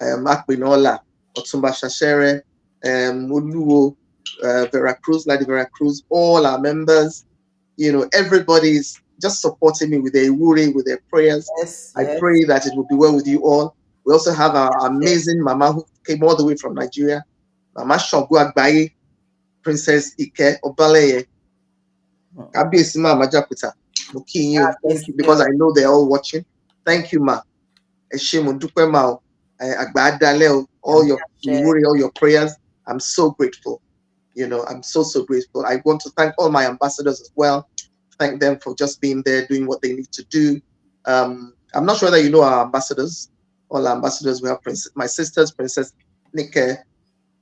Akbinola, Otumba Shashere, Muluo, Veracruz, Lady Veracruz, all our members. You know, everybody's just supporting me with their wuri, with their prayers. I pray that it will be well with you all. We also have our amazing Mama who came all the way from Nigeria, Mama Shogu Agbaye, Princess Ike Obaleye. Kabiyesi Mama Jakuta. Thank you, because I know they're all watching. Thank you, Ma. Eshemu Dupe Ma. Agbadale, all your wuri, all your prayers. I'm so grateful. You know, I'm so grateful. I want to thank all my ambassadors as well. Thank them for just being there, doing what they need to do. I'm not sure that you know our ambassadors. All our ambassadors, we have my sisters, Princess Nike,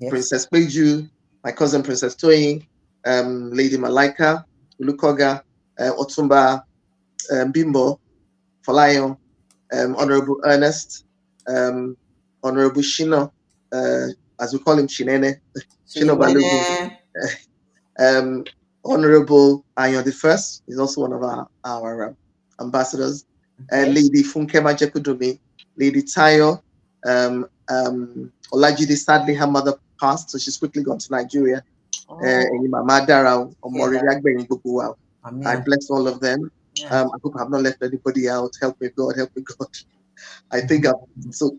Princess Beju, my cousin Princess Toyin, Lady Malaika, Ulukoga, Otumba Bimbo, Folayon, Honorable Ernest, um, Honorable Shino, as we call him, Shinene, Shino Balogun, Chinene. um, Honorable Ayon the First is also one of our ambassadors, Okay. Lady Funkema Jekudumi, Lady Tayo, Olajide, sadly her mother passed, so she's quickly gone to Nigeria. Oh, Mama Dara, hear Omori that. Agbeyin gbogbo wa. I Amen. bless all of them. Yeah. I hope I've not left anybody out. Help me, God. Help me, God. I think I've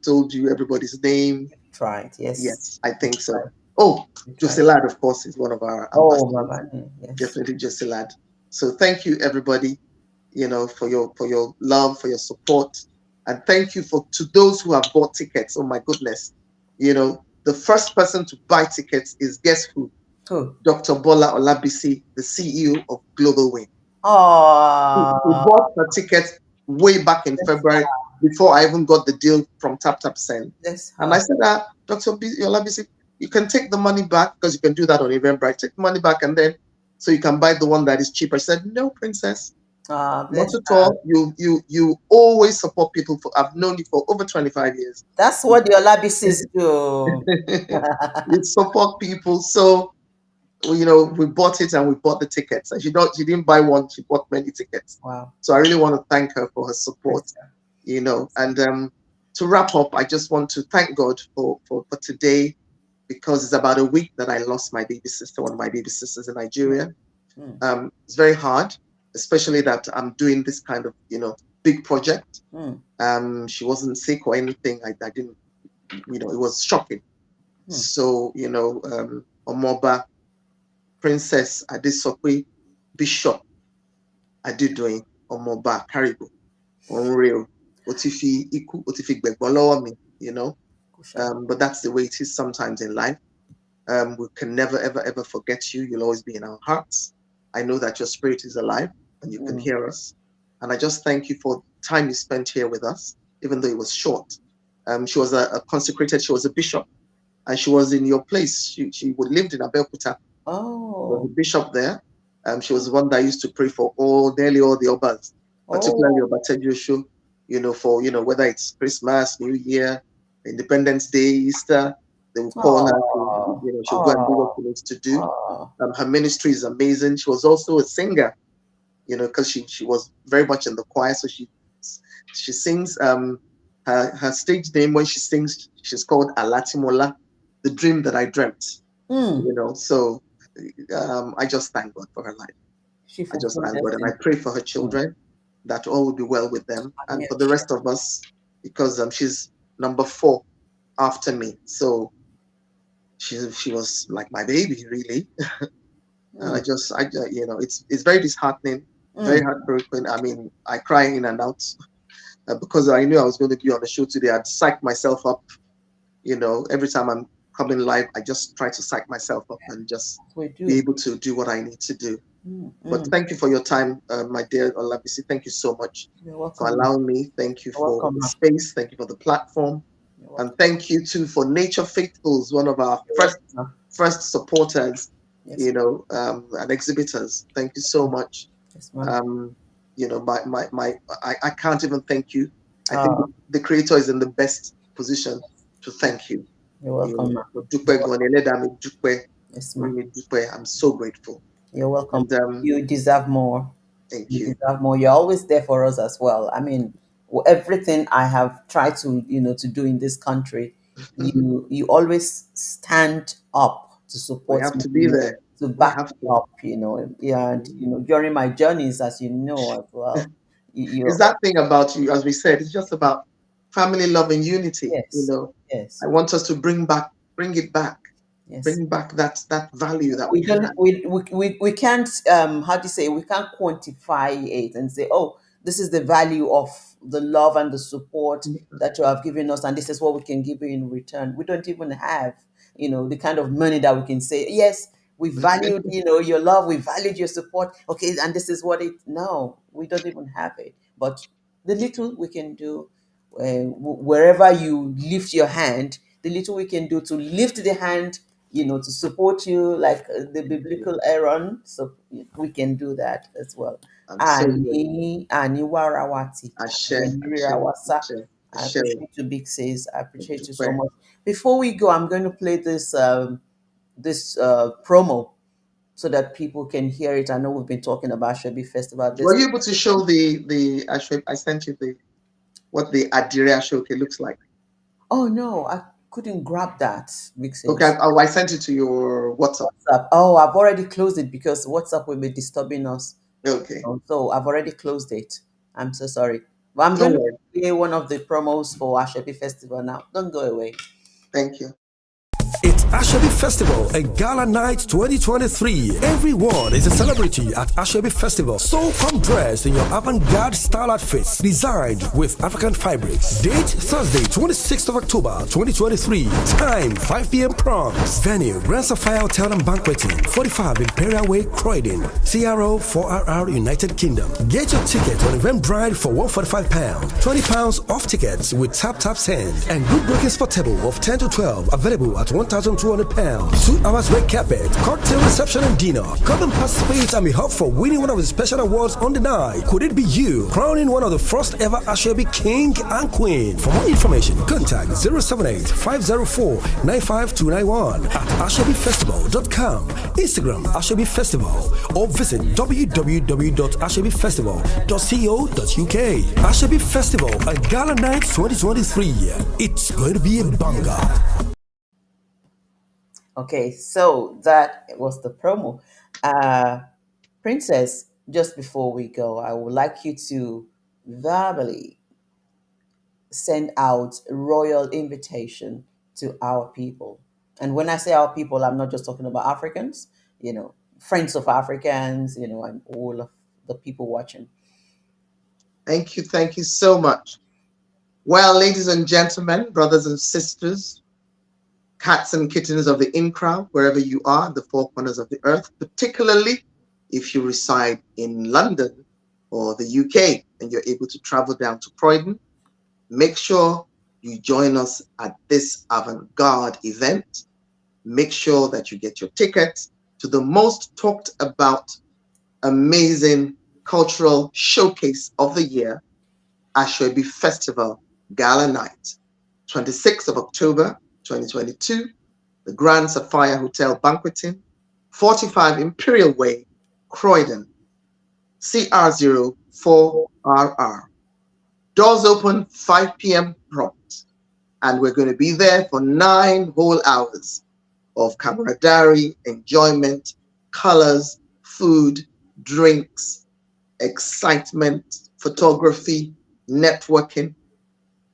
told you everybody's name. Try it. Yes. Yes, I think so. Try. Oh, Try. Joselad, of course, is one of our Oh, ambassadors. Baba. Yes. Definitely Joselad. So thank you, everybody, for your love, for your support, and thank you to those who have bought tickets. Oh my goodness, the first person to buy tickets is, guess who? Who? Dr. Bola Olabisi, the CEO of Global Wing. He Oh, bought the ticket way back in February before I even got the deal from Tap Tap Send. that's And I her. said, Dr. Olabisi, you can take the money back because you can do that on Eventbrite. Take the money back and then so you can buy the one that is cheaper. I said, no, princess, not Bless at her. all. You always support people. I've known you for over 25 years. That's what the Olabisis do. You support people. So we bought it and we bought the tickets. And she didn't buy one, she bought many tickets. Wow. So I really want to thank her for her support, Bless her. and to wrap up, I just want to thank God for today, because it's about a week that I lost my baby sister, one of my baby sisters in Nigeria. It's very hard, especially that I'm doing this kind of, big project. She wasn't sick or anything. I didn't, it was shocking. So, Omoba, Princess Adesokwe, Bishop Adedoyin, Omoba Karibo, Unreal, Otifi Iku, Otifi Gbegbon me, but that's the way it is sometimes in life. We can never, ever, ever forget you. You'll always be in our hearts. I know that your spirit is alive and you can hear us. And I just thank you for the time you spent here with us, even though it was short. She was she was a bishop, and she was in your place. She lived in Abeokuta. Was Oh. a bishop there. She was the one that used to pray for nearly all the Obas, particularly Oh. Oba Tejosho, for, whether it's Christmas, New Year, Independence Day, Easter, they will call her to, Oh. she'll go and do what she needs to do. Her ministry is amazing. She was also a singer, because she was very much in the choir. So she sings, her stage name when she sings, she's called Alatimola, the dream that I dreamt, so I just thank God for her life. She I just fulfilled thank God, and I destiny. pray for her children, that all will be well with them, and Amen. for the rest of us, because she's number 4 after me. So she was like my baby, really. And it's very disheartening, very heartbroken. I mean, I cry in and out, because I knew I was going to be on the show today. I'd psyched myself up. Every time I'm coming live, I just try to psych myself up and just We be do. able to do what I need to do. But thank you for your time, my dear Olabisi. Thank you so much You're for welcome. allowing me. Thank you You're for welcome, the ma. space. Thank you for the platform. You're And welcome. thank you too for Nature Faithfuls, one of our You're welcome, ma. first supporters, Yes. and exhibitors. Thank you so much. Yes, ma'am. I can't even thank you. I think Oh, the creator is in the best position to thank you. you're welcome, ma. For Dupe Gonele Dupe, Yes, ma'am. Dupe. I'm so grateful. You're welcome. And You deserve more. thank You you. deserve more. You're always there for us as well. I mean, everything I have tried to, to do in this country, you always stand up to We support have me, to be there. to We back have me to. up, yeah, and during my journeys, as you know as well, It's you're that thing about you, as we said, it's just about family love and unity. yes, yes, I want us to bring it back, yes. bring back that value that We we don't had. we can't how do you say, we can't quantify it and say, oh, this is the value of the love and the support that you have given us, and this is what we can give you in return. We don't even have the kind of money that we can say, yes, we valued your love, we valued your support, okay, and this is what it no, we don't even have it. But the little we can do, wherever you lift your hand, the little we can do to lift the hand, to support you, like the biblical Aaron, so we can do that as well. I'm so grateful. Ani Warawati. Ashe, Ashe, Wasa. Ashe, I Ashe. appreciate you, Big Sis. I appreciate you so Where? much. Before we go, I'm going to play this promo so that people can hear it. I know we've been talking about Shebi Festival. Were This. you able to show the I sent you the what the Adiria Ashoke looks like? Oh no, I couldn't grab that, Big Okay, Sis. I sent it to your WhatsApp. WhatsApp. Oh, I've already closed it because WhatsApp will be disturbing us. Okay, So I've already closed it. I'm so sorry. But I'm going don't to worry. play one of the promos for Ashebi Festival now. Don't go away. Thank you. It's Ashebi Festival and Gala Night 2023. Everyone is a celebrity at Ashebi Festival. So come dressed in your avant-garde style outfits designed with African fabrics. Date Thursday, 26th of October 2023. Time 5 p.m. prompts. Venue Grand Sapphire Hotel and Banqueting, 45 Imperial Way, Croydon. CRO 4RR United Kingdom. Get your ticket on Eventbrite for £145. £20 off tickets with tap send. And group bookings for table of 10 to 12 available at £1,200. 2 hours red carpet, cocktail reception and dinner. Come and participate and be helped for winning one of the special awards on the night. Could it be you crowning one of the first ever Ashebi King and Queen? For more information, contact 078 504 95291 at ashebifestival.com, Instagram Ashebi Festival, or visit www.ashebifestival.co.uk. Ashebi Festival and Gala Night 2023. It's going to be a banger. Okay, so that was the promo. Princess, just before we go, I would like you to verbally send out a royal invitation to our people. And when I say our people, I'm not just talking about Africans, friends of Africans, and all of the people watching. Thank you so much. Well, ladies and gentlemen, brothers and sisters, cats and kittens of the in crowd, wherever you are, the four corners of the earth, particularly if you reside in London or the UK and you're able to travel down to Croydon, make sure you join us at this avant-garde event. Make sure that you get your tickets to the most talked about amazing cultural showcase of the year, Aso-Ebi Festival Gala Night, 26th of October 2022, the Grand Sapphire Hotel Banqueting, 45 Imperial Way, Croydon, CR04RR. Doors open 5 p.m. prompt, and we're going to be there for 9 whole hours of camaraderie, enjoyment, colors, food, drinks, excitement, photography, networking,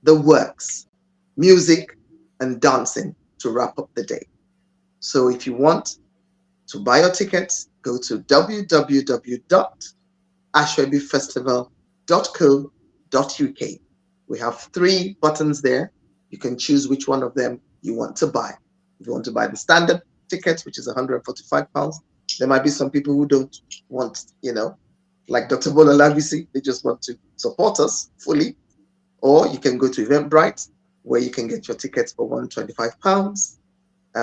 the works, music, and dancing to wrap up the day. So if you want to buy your tickets, go to www.ashwebifestival.co.uk. We have 3 buttons there. You can choose which one of them you want to buy. If you want to buy the standard ticket, which is £145, there might be some people who don't want, like Dr. Bola Labisi, they just want to support us fully. Or you can go to Eventbrite, where you can get your tickets for £125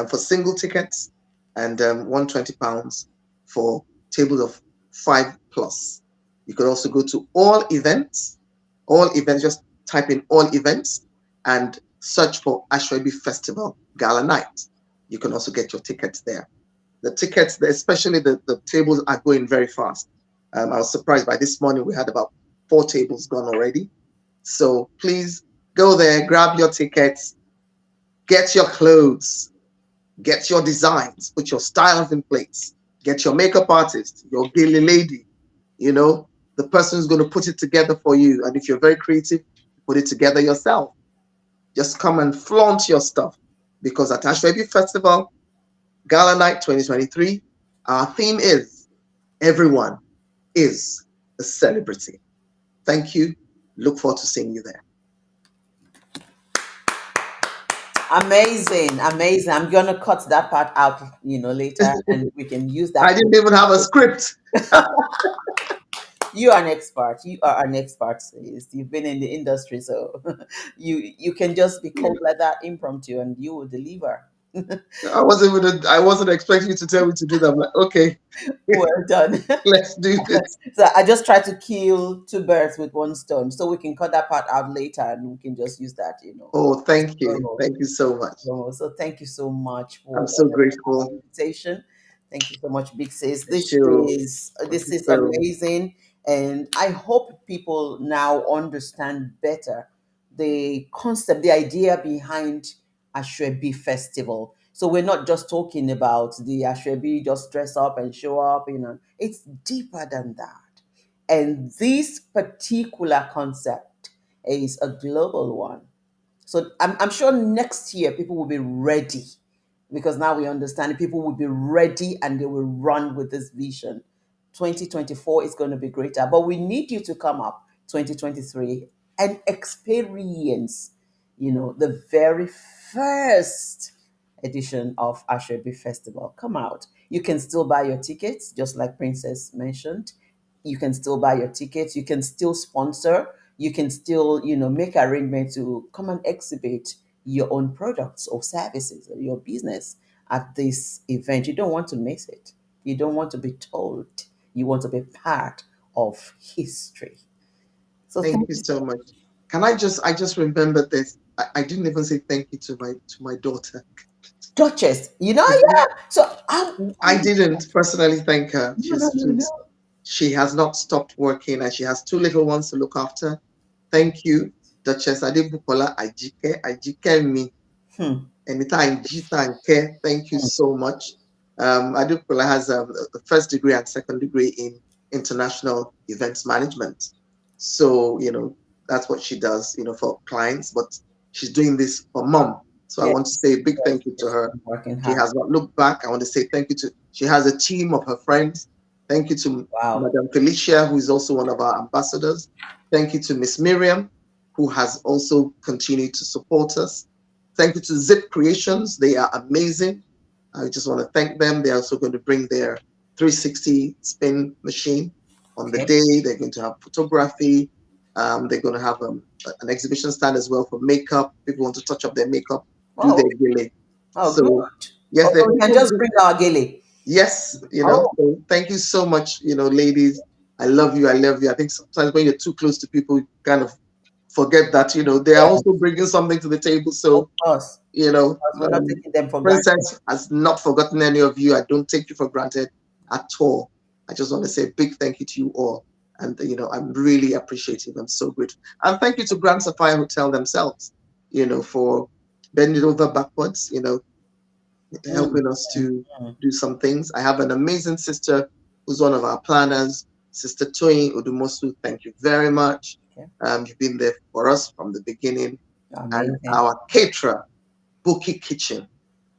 for single tickets, and £120 for tables of 5 plus. You could also go to all events, just type in all events and search for Aso-Ebi Festival Gala Night. You can also get your tickets there. The tickets, especially the tables, are going very fast. I was surprised by this morning, we had about 4 tables gone already. So please go there, grab your tickets, get your clothes, get your designs, put your styles in place, get your makeup artist, your gilly lady, the person who's going to put it together for you. And if you're very creative, put it together yourself. Just come and flaunt your stuff, because at Aso-Ebi Festival Gala Night 2023, our theme is everyone is a celebrity. Thank you. Look forward to seeing you there. Amazing. I'm gonna cut that part out, later, and we can use that. I didn't even have a script. You are an expert. You are an expert. You've been in the industry, so you can just be called like that impromptu, and you will deliver. I wasn't expecting you to tell me to do that. I'm like, okay, Well done. let's do this. So I just try to kill two birds with one stone, so we can cut that part out later and we can just use that, Oh, thank you. promo. Thank you so much. So thank you so much I'm for so our grateful. invitation. Thank you so much, Big Sis. Sure. This is So, amazing, and I hope people now understand better the concept, the idea behind Ashwebi Festival. So we're not just talking about the Ashwebi, just dress up and show up. It's deeper than that. And this particular concept is a global one. So I'm sure next year people will be ready, because now we understand it. People will be ready and they will run with this vision. 2024 is going to be greater, but we need you to come up 2023 and experience, the very first edition of Ashwebi Festival. Come out. You can still buy your tickets, just like Princess mentioned. You can still buy your tickets. You can still sponsor. You can still, make arrangements to come and exhibit your own products or services or your business at this event. You don't want to miss it. You don't want to be told. You want to be part of history. So thank thank you you, so much. I just remembered this. I didn't even say thank you to my daughter. Duchess. Mhm. Yeah. So I didn't personally thank her. no. She has not stopped working and she has two little ones to look after. Thank you, Duchess Adebukola Ajike me. Hmm. Anytime Jita and Care, thank you so much. Adebukola has a first degree and second degree in international events management. So, that's what she does, for clients, but she's doing this for mom. So I want to say a big thank you to her. I'm working She hard. has not looked back. I want to say thank you to, she has a team of her friends. Thank you to Wow. Madam Felicia, who is also one of our ambassadors. Thank you to Miss Miriam, who has also continued to support us. Thank you to Zip Creations. They are amazing. I just want to thank them. They're also going to bring their 360 spin machine on the Okay. day. They're going to have photography. They're going to have an exhibition stand as well for makeup. People want to touch up their makeup, do their Oh, gele. oh, good. So yes, Oh, so we can people. just bring our gele. Yes, Oh, so thank you so much, ladies. I love you. I love you. I think sometimes when you're too close to people, you kind of forget that, they are yes, also bringing something to the table. of So, course. you know, We're not um, taking them for granted. Princess has not forgotten any of you. I don't take you for granted at all. I just want to say a big thank you to you all. And, I'm really appreciative. I'm so grateful. And thank you to Grand Sapphire Hotel themselves, for bending over backwards, Mm, helping us to mm. do some things. I have an amazing sister who's one of our planners, Sister Toyin Odumosu. Thank you very much. Okay. You've been there for us from the beginning. And Amazing. our caterer, Bookie Kitchen.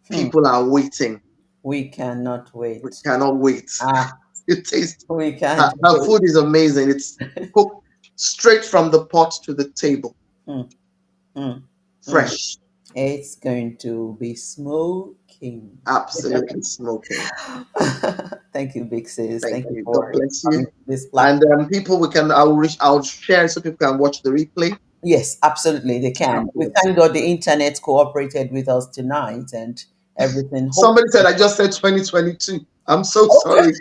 Hmm. People are waiting. We cannot We wait. cannot wait. Ah, You taste we her, can't her wait. food is amazing. It's cooked straight from the pot to the table, Mm, mm, mm. fresh, It's going to be smoking. absolutely smoking. Thank you, Big Sis. Thank Thank you you. God for bless coming you. to this And platform. people, I'll share so people can watch the replay. Yes, absolutely, they can. We Absolutely. thank God the internet cooperated with us tonight and everything. Hope. Somebody said I just said 2022. I'm so Oh, sorry.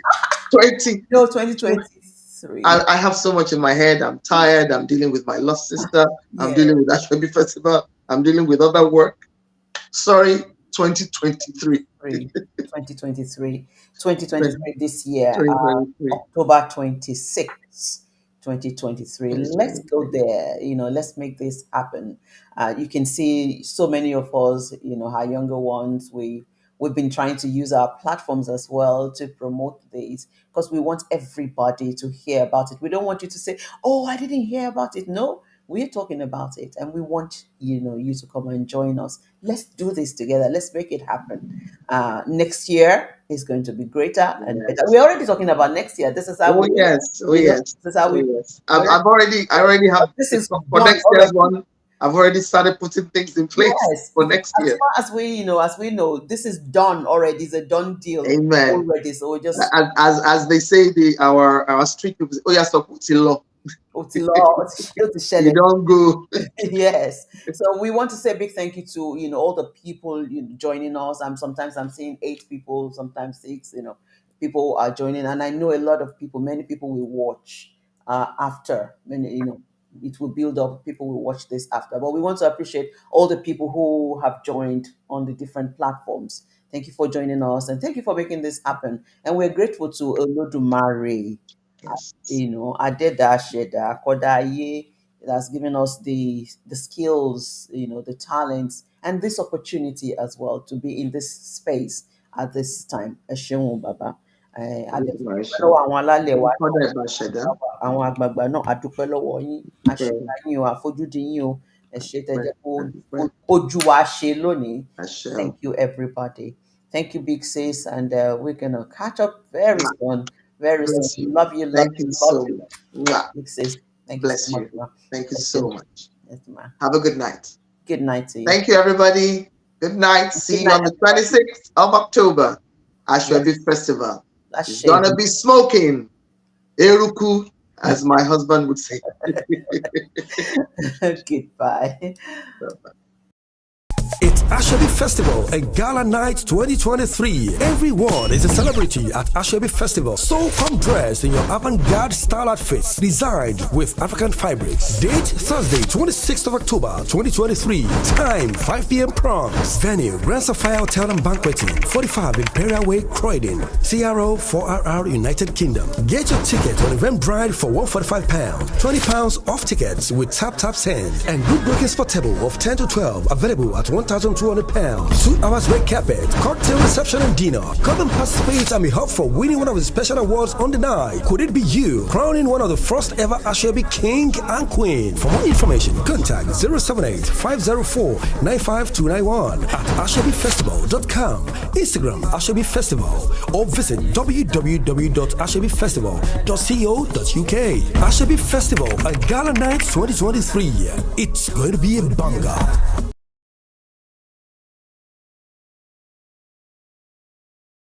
20. no, 2023. I have so much in my head. I'm tired. I'm dealing with my lost sister. I'm Yeah, dealing with Ashwabi Festival. I'm dealing with other work. Sorry, 2023. 2023. 2023 this year, 2023. October 26th, 2023. Let's go 2023. there. Let's make this happen. You can see so many of us, our younger ones, we've been trying to use our platforms as well to promote this, because we want everybody to hear about it. We don't want you to say, "Oh, I didn't hear about it." No, we're talking about it, and we want you to come and join us. Let's do this together. Let's make it happen. Next year is going to be greater and better. Yes. We're already talking about next year. This is how Oh we, yes. Oh yes. this is how Oh we yes. we're I already have this is for done next year's already. one. I've already started putting things in place Yes, for because next as year. far as we know, this is done already. It's a done deal Amen. already. So we just As they say, our street people say, oh yeah, so put it low. You don't go. Yes. So we want to say a big thank you to all the people joining us. Sometimes I'm seeing 8 people, sometimes 6. People are joining, and I know a lot of people. Many people will watch after. Many it will build up. People will watch this after. But we want to appreciate all the people who have joined on the different platforms. Thank you for joining us, and thank you for making this happen. And we're grateful to Olodumare, Yes. Adeda Sheda, Kodaye. It has given us the skills, the talents, and this opportunity as well to be in this space at this time. Ẹ ṣeun bàbá. A dẹ̀ fẹ́ dúpẹ́ lọ́wọ́ àwọn alálẹ̀ wa náà, Father Bashada. àwọn àgbààgbà náà, a dúpẹ́ lọ́wọ́ yín, àṣeyá yín o, àfojúdi yín o, ẹ ṣé tẹ́ jẹ́ ojú wa ṣe lónìí. Thank you, everybody. Thank you, Big Sis, and we're gonna catch up very soon. Very soon. Bless you. Love you, love Thank you, you love so you. much. Mwah. Big Sis. Thank Bless you so you. much, ma. Thank you Bless so much. Yes, ma. Have a good night. Good night to you. Thank you, everybody. Good night. See you night, on the 26th of October, ASO-EBI Yes. Festival. That's It's gonna shame. be smoking. Eruku, as my husband would say. Goodbye. It's ASO-EBI Festival and Gala Night 2023. Everyone is a celebrity at ASO-EBI Festival. So come dressed in your avant-garde style outfits designed with African fabrics. Date Thursday, 26th of October 2023. Time 5 p.m. prompts. Venue Grand Sapphire Hotel and Banqueting, 45 Imperial Way, Croydon. CRO 4RR United Kingdom. Get your ticket on Eventbrite for £145. £20 off tickets with tap send. And group bookings for table of 10 to 12 available at £1,200. 2 hours red carpet, cocktail reception and dinner. Come and participate and be up for winning one of the special awards on the night. Could it be you crowning one of the first ever ASO-EBI King and Queen? For more information, contact 078-504-95291 at ASO-EBIFestival.com, Instagram ASO-EBI Festival, or visit www.asobifestival.co.uk. ASO-EBI Festival and Gala Night 2023. It's going to be a banger.